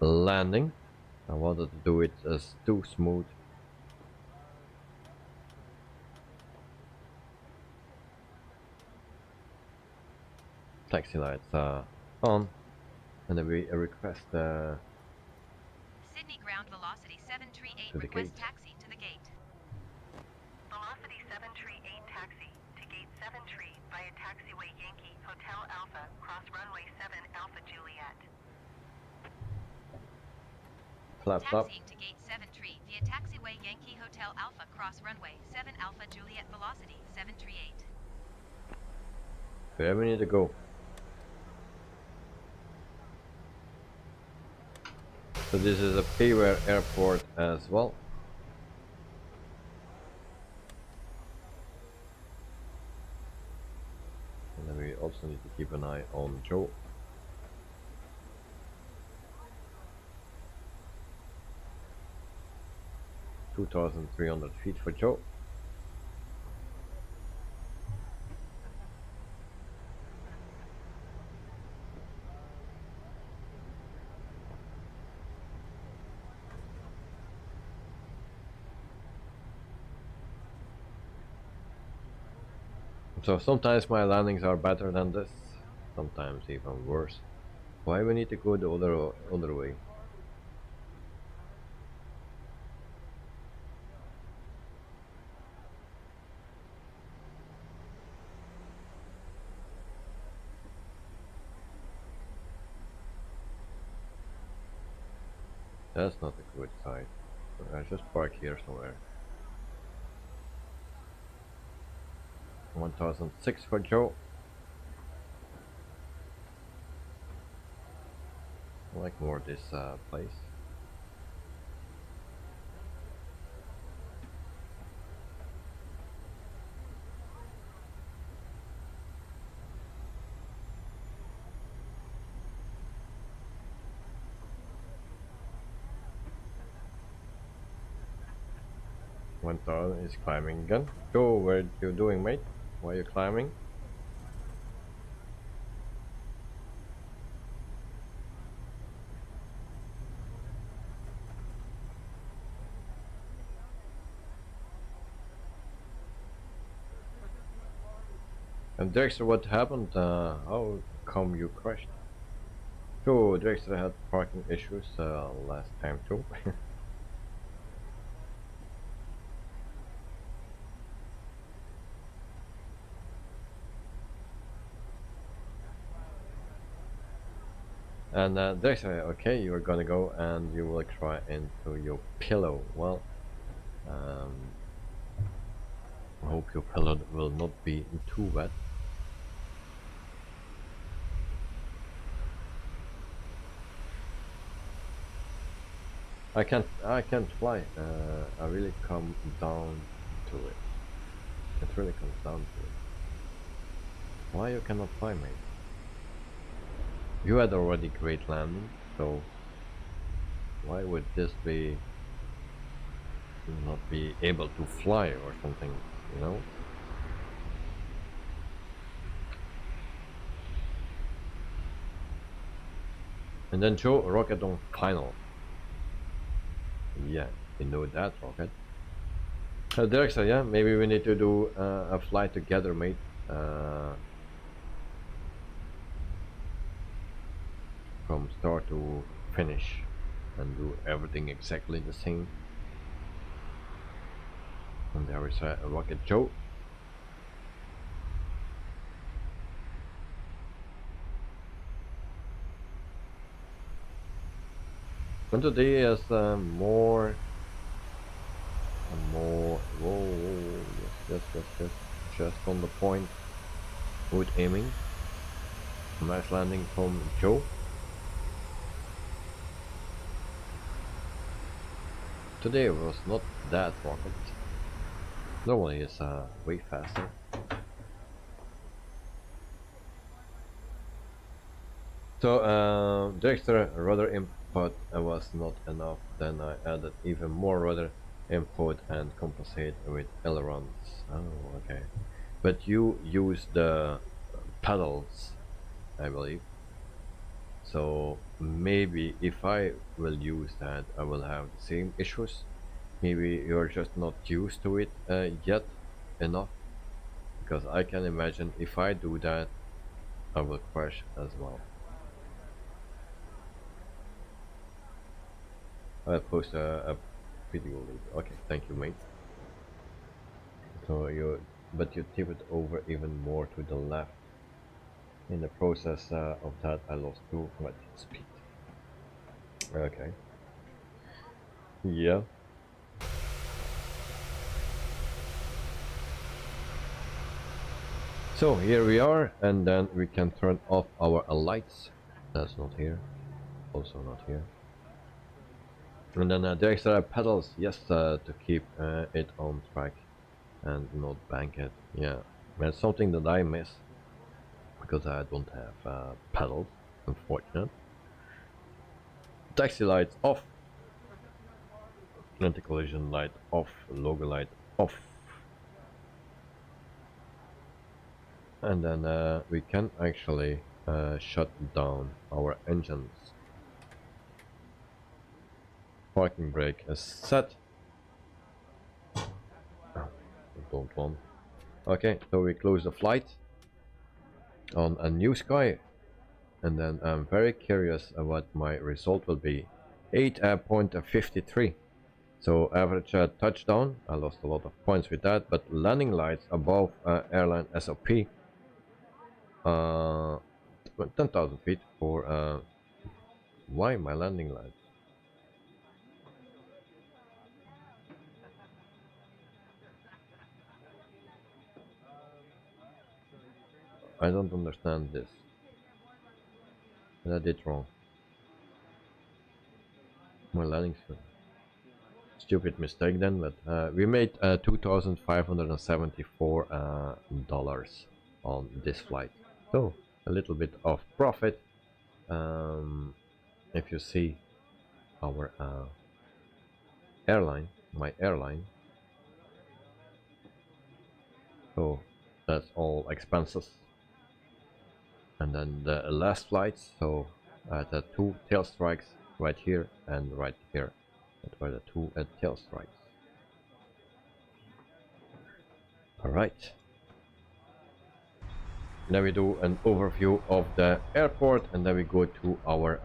landing. I wanted to do it as too smooth. Taxi lights on, and then we request Sydney ground velocity 738 to the request gate. taxi to the gate. Velocity 738 taxi to gate 73 via taxiway Yankee Hotel Alpha cross runway 7 Alpha Juliet. Flaps up. Taxiing to gate 73 via taxiway Yankee Hotel Alpha cross runway 7 Alpha Juliet velocity 738. Where we need to go. So this is a Payware airport as well. And then we also need to keep an eye on Joe. (2,300 feet for Joe. So sometimes my landings are better than this, sometimes even worse. Why we need to go the other way? That's not a good side. I'll just park here somewhere. 1,006 for Joe. I like more this place. Is climbing again. Joe, what are you doing, mate? Why are you climbing? And Dexter, what happened? How come you crashed? Joe, Dexter had parking issues last time too. And Dexter, okay, you are gonna go and you will try into your pillow. Well, I hope your pillow will not be too wet. I can't fly. I really come down to it. It really comes down to it. Why you cannot fly, mate? You had already great landing, so why would this be not be able to fly or something, you know? And then Joe, rocket on final. Yeah, you know that rocket. Derek said, yeah, maybe we need to do a flight together, mate. From start to finish and do everything exactly the same. And there is a rocket Joe. And today is more and more Yes. Just on the point. Good aiming. Nice landing from Joe. Today was not that perfect. Normally it's way faster. So the extra rudder input was not enough. Then I added even more rudder input and compensate with ailerons. Oh, okay. But you use the pedals, I believe. So maybe if I will use that, I will have the same issues. Maybe you're just not used to it yet enough, because I can imagine if I do that, I will crash as well. I'll post a video later. Okay, thank you, mate. So but you tip it over even more to the left. In the process of that, I lost 2 speed. Okay. Yeah. So here we are, and then we can turn off our lights. That's not here. Also not here. And then the extra pedals, yes, to keep it on track and not bank it. Yeah, that's something that I miss, because I don't have pedals, unfortunate. Taxi lights off. Anti-collision light off. Logo light off. And then we can actually shut down our engines. Parking brake is set. Don't want. Okay, so we close the flight on a Newsky, and then I'm very curious what my result will be. 8.53. So average touchdown, I lost a lot of points with that, but landing lights above airline SOP, 10,000 feet for why my landing lights? I don't understand this. I did wrong. My landing field. Stupid mistake then, but we made $2,574 on this flight. So a little bit of profit. If you see our airline, my airline. So that's all expenses. And then the last flights, so the 2 tail strikes right here and right here. That were the 2 tail strikes. Alright. Then we do an overview of the airport, and then we go to our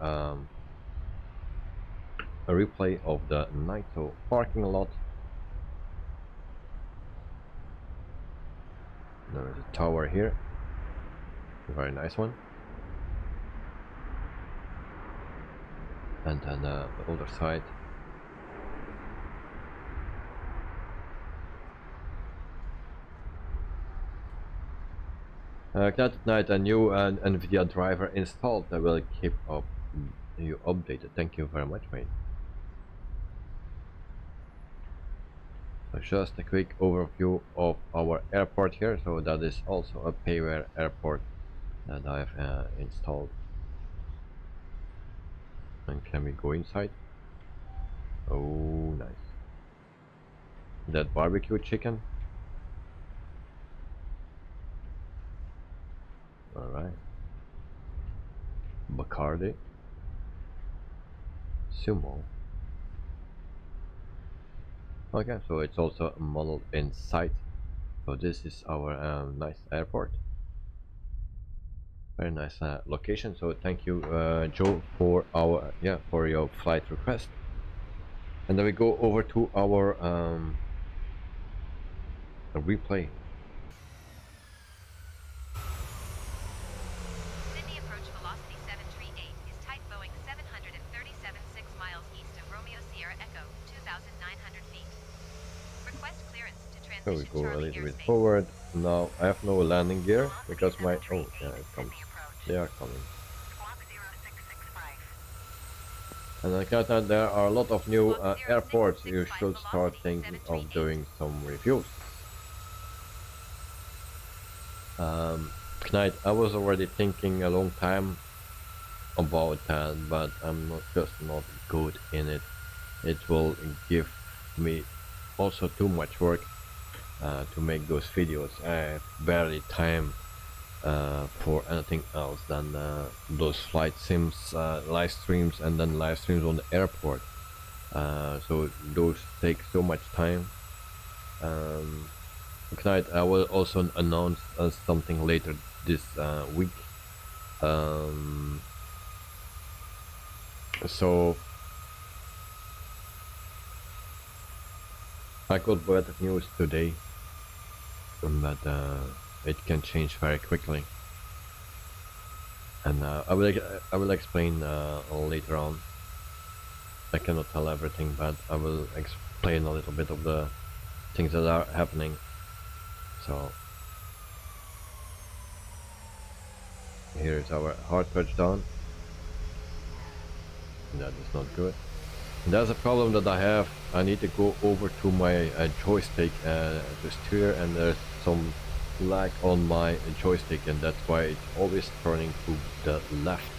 a replay of the night. So parking lot. There is a tower here. A very nice one. And then the other side. That night a new NVIDIA driver installed. I will keep up you updated. Thank you very much, mate. So just a quick overview of our airport here. So that is also a payware airport that I've installed. And can we go inside? Oh, nice. That barbecue chicken. All right. Bacardi. Sumo. Okay, so it's also modeled inside. So this is our nice airport. Very nice location. So thank you, Joe, for our for your flight request. And then we go over to our replay. Sydney approach velocity 738 is type Boeing 737 6 miles east of Romeo Sierra Echo, 2,900 feet. Request clearance to transfer Here we Transition go a Charlie little bit airspace. forward. Now I have no landing gear Velocity because my 738, yeah, it comes. Sydney approach. They are coming. Squawk 0665. And I got that there are a lot of new Squawk airports you 0665, should start velocity thinking of 738. doing some reviews. Knight, I was already thinking a long time about that, but I'm just not good in it. It will give me also too much work to make those videos. I have barely time for anything else than those flight sims, live streams, and then live streams on the airport. So those take so much time. Tonight I will also announce something later this week. So I got better news today, but it can change very quickly, and I will explain later on. I cannot tell everything, but I will explain a little bit of the things that are happening. So here is our hard touchdown. That is not good. There's a problem that I have. I need to go over to my joystick to steer, and there's some lag on my joystick, and that's why it's always turning to the left.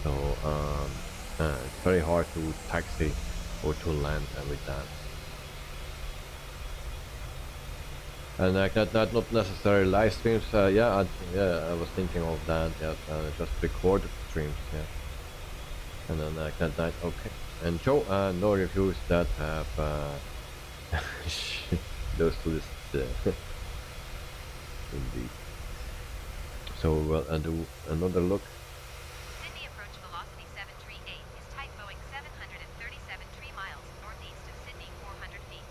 So it's very hard to taxi or to land with that. And that not necessarily live streams. Yeah, I was thinking of that. Yes, just recorded streams. Yeah. And then like that, okay. And Joe, no reviews that have those two indeed. So we'll do another look. Sydney approach velocity 738 is type Boeing 737 3 miles northeast of Sydney 400 feet.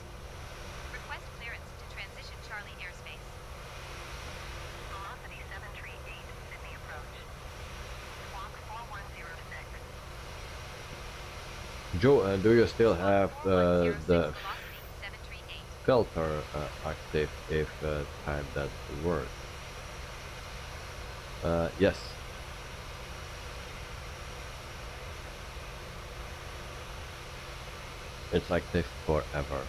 Request clearance to transition Charlie airspace. Velocity 738, Sydney approach. Squawk 4106. Joe, do you still have the velocity 738. filter active if type that word? Yes. It's active forever.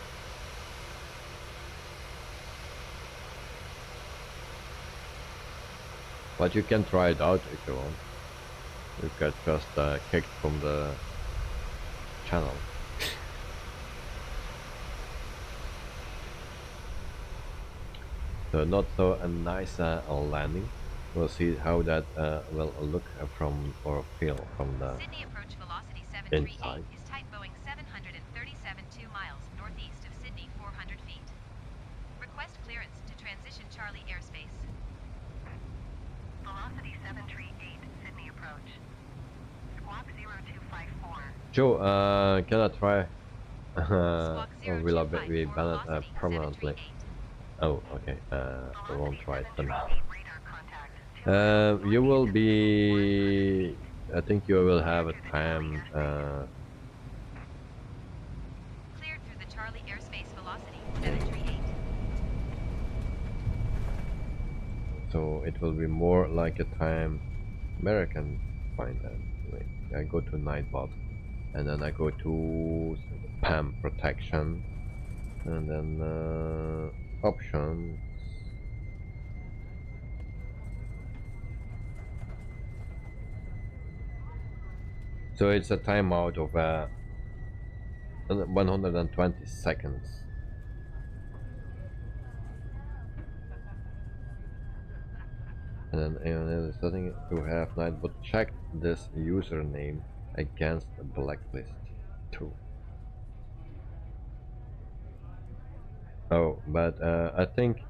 But you can try it out if you want. You get just kicked from the channel. So not so a nice landing. We'll see how that will look from or feel from the Sydney approach velocity 738 inside. is type Boeing 737 2 miles northeast of Sydney 400 feet. Request clearance to transition Charlie airspace. Velocity 738, Sydney approach. Squawk 0254. Joe, can I try? Squawk Or will I be 0254, banned velocity permanently? 738. Oh, okay. I won't try it for now. 738 radar contact. You will be. I think you will have a time. Cleared through the Charlie airspace velocity 738. So it will be more like a time where I can find that. Wait, I go to Nightbot, and then I go to PAM protection, and then options. So it's a timeout of 120 seconds. And then it's setting to have Nightbot check this username against the blacklist too. Oh, but I think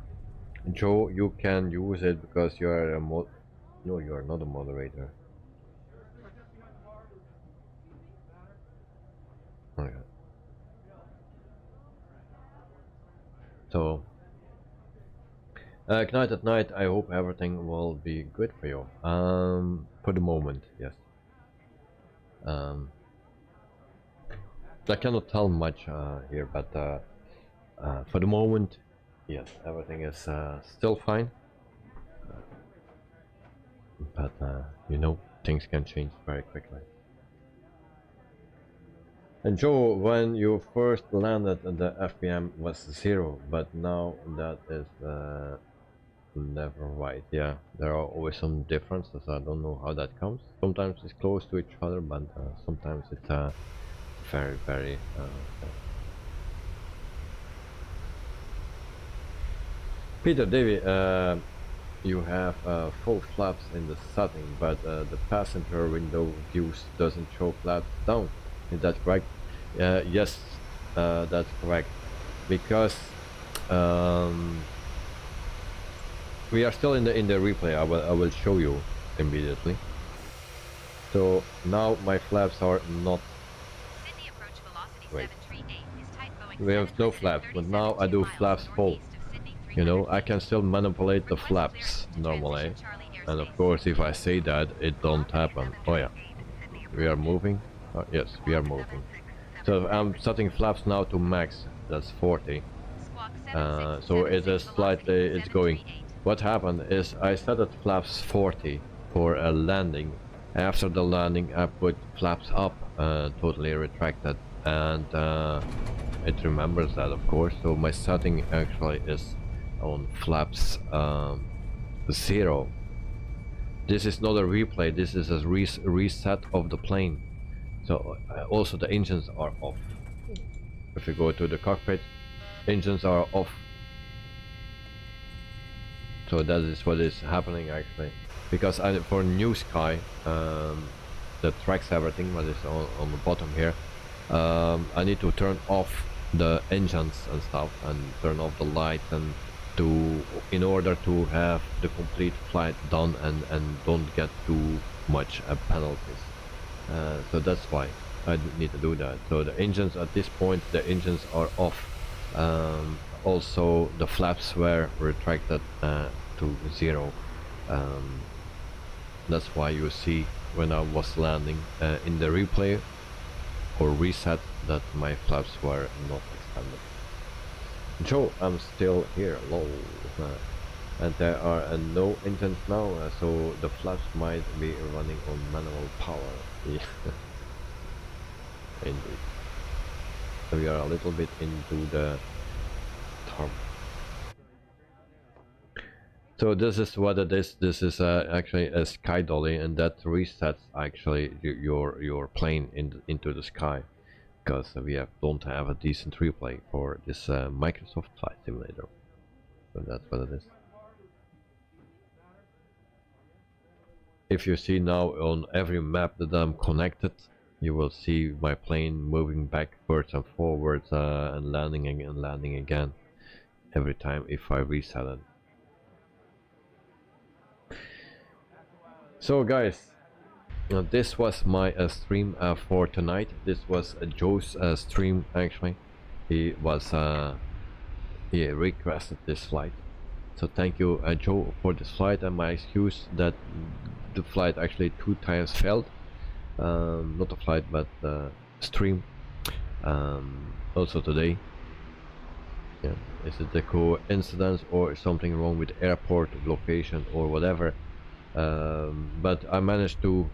Joe, you can use it because you are a no, you are not a moderator. Okay. So, Knight at night. I hope everything will be good for you. For the moment, yes. I cannot tell much here, but for the moment, yes, everything is still fine. But you know, things can change very quickly. And Joe, when you first landed, the FPM was 0, but now that is never right. Yeah, there are always some differences. I don't know how that comes. Sometimes it's close to each other, but sometimes it's very, very. Peter, David, you have full flaps in the setting, but the passenger window views doesn't show flaps down. Is that correct? Yes, that's correct. Because we are still in the replay. I will show you immediately. So now my flaps are not. Wait. We have no flaps, but now I do flaps full. You know, I can still manipulate the flaps normally, and of course if I say that, it don't happen. Oh yeah, we are moving. Yes, we are moving. So I'm setting flaps now to max, that's 40. So it is slightly, it's going. What happened is I set it flaps 40 for a landing. After the landing I put flaps up, totally retracted, and it remembers that, of course. So my setting actually is on flaps 0. This is not a replay, this is a reset of the plane. So also the engines are off. If you go to the cockpit, engines are off. So that is what is happening actually. Because for Newsky, that tracks everything what is on the bottom here, I need to turn off the engines and stuff, and turn off the lights, and in order to have the complete flight done and don't get too much penalties. So that's why I need to do that. So the engines at this point, the engines are off. Also the flaps were retracted to 0. That's why you see when I was landing in the replay or reset that my flaps were not extended. Joe, I'm still here, lol. And there are no engines now, so the flaps might be running on manual power. Yeah. Indeed. So we are a little bit into the term. So this is what it is. This is actually a sky dolly, and that resets actually your plane into the sky, because we don't have a decent replay for this Microsoft Flight Simulator. So that's what it is. If you see now on every map that I'm connected, you will see my plane moving backwards and forwards and landing again every time if I reset it. So guys, this was my stream for tonight. This was Joe's stream actually. He requested this flight. So thank you Joe for this flight, and my excuse that the flight actually 2 times failed. Not the flight but the stream. Also today. Yeah. Is it a coincidence or something wrong with airport location or whatever? But I managed to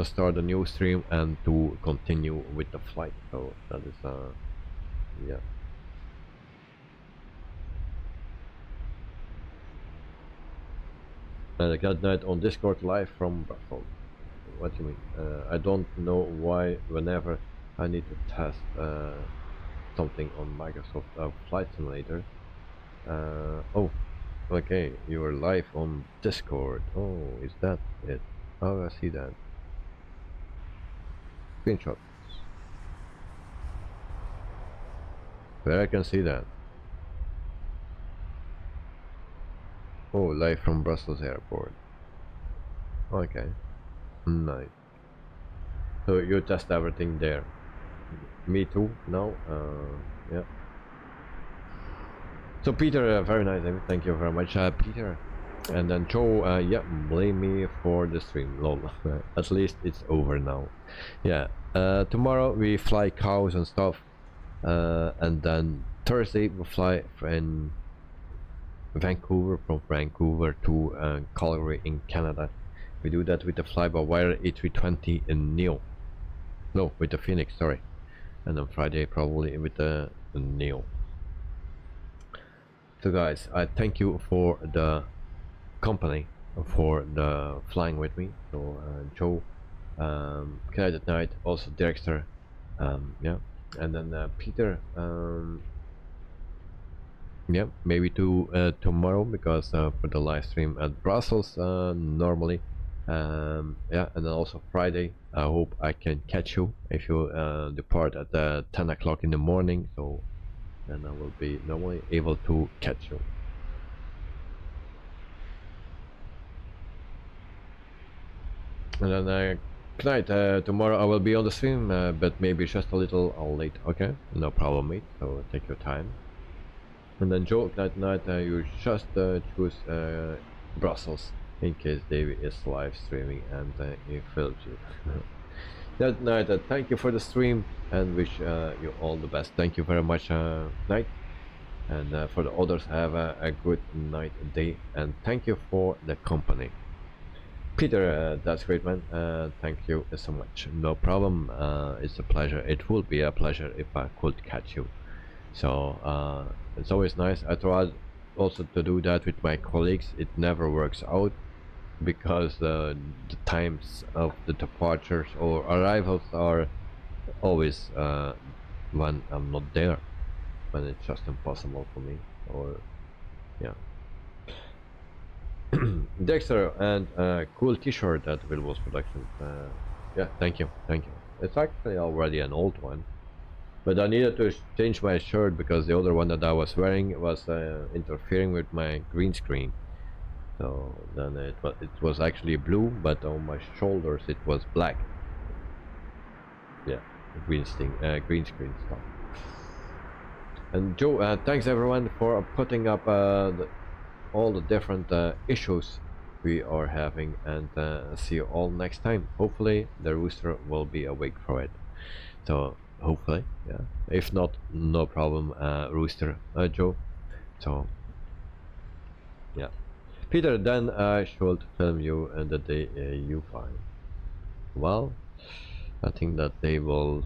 start a new stream and to continue with the flight, so that is yeah. And I got that on Discord live from Brussels. What do you mean? I don't know why whenever I need to test something on Microsoft Flight Simulator. Oh, okay, you are live on Discord. Oh, is that it? Oh, I see that. Screenshot. Where I can see that. Oh, live from Brussels airport. Okay. Nice. So you test everything there. Me too, now. Yeah. So Peter, very nice, thank you very much, Peter. And then Joe, yeah, blame me for the stream, lol. At least it's over now. Yeah, tomorrow we fly cows and stuff, and then Thursday we fly and Vancouver, from Vancouver to Calgary in Canada. We do that with the fly-by-wire A320 in Neo. No, with the Phoenix, sorry. And on Friday probably with the Neo. So guys, I thank you for the company, for the flying with me. So Joe, Knight at Night, also Derekster, yeah, and then Peter, yeah, maybe tomorrow, because for the live stream at Brussels normally, yeah, and then also Friday. I hope I can catch you if you depart at 10 o'clock in the morning, so then I will be normally able to catch you. And then tonight, tomorrow I will be on the stream, but maybe just a little late. Okay, no problem, mate. So take your time. And then Joe, tonight you just choose Brussels in case David is live streaming and he films you. That night, thank you for the stream and wish you all the best. Thank you very much, Night. And for the others, have a good night, day, and thank you for the company. Peter, that's great, man. Thank you so much. No problem. It's a pleasure. It will be a pleasure if I could catch you. So it's always nice. I tried also to do that with my colleagues. It never works out because the times of the departures or arrivals are always when I'm not there, when it's just impossible for me. Or yeah. Dexter, and cool t-shirt at Wilbur's Productions. Yeah, thank you. It's actually already an old one, but I needed to change my shirt because the other one that I was wearing was interfering with my green screen. So then it was actually blue, but on my shoulders it was black. Yeah, green screen stuff. And Joe, thanks everyone for putting up all the different issues we are having, and see you all next time. Hopefully the rooster will be awake for it. So hopefully, yeah. If not, no problem, rooster, Joe. So yeah. Peter, then I should film you and the day you find. Well, I think that they will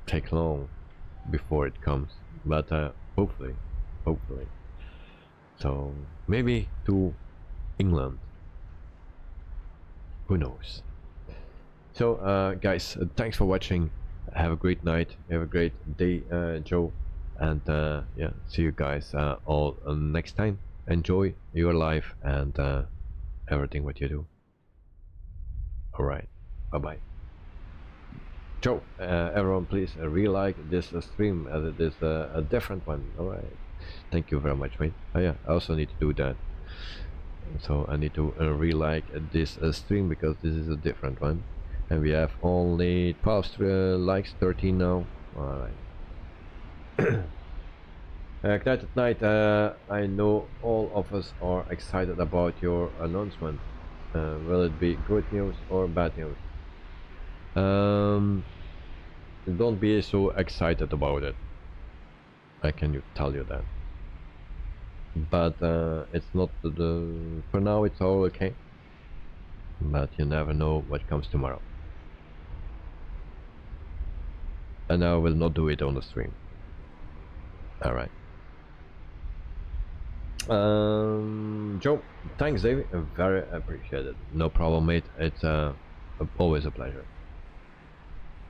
take long before it comes, but hopefully. So maybe to England. Who knows? So guys, thanks for watching. Have a great night. Have a great day, Joe. And yeah, see you guys all next time. Enjoy your life and everything what you do. All right, bye bye. Joe, everyone, please re-like this stream as it is a different one. All right, thank you very much, mate. Oh yeah, I also need to do that. So I need to re-like this stream because this is a different one, and we have only 12 likes, 13 now. All right. Night at Night, I know all of us are excited about your announcement. Will it be good news or bad news? Don't be so excited about it. I can tell you that. But it's not for now. It's all okay. But you never know what comes tomorrow. And I will not do it on the stream. All right. Joe, thanks, David. Very appreciated. No problem, mate. It's always a pleasure.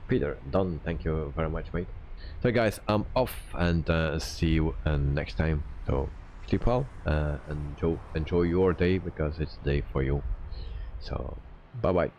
Peter, done. Thank you very much, mate. So, guys, I'm off, and see you next time. So, sleep well, and Joe, enjoy your day because it's a day for you. So, bye bye.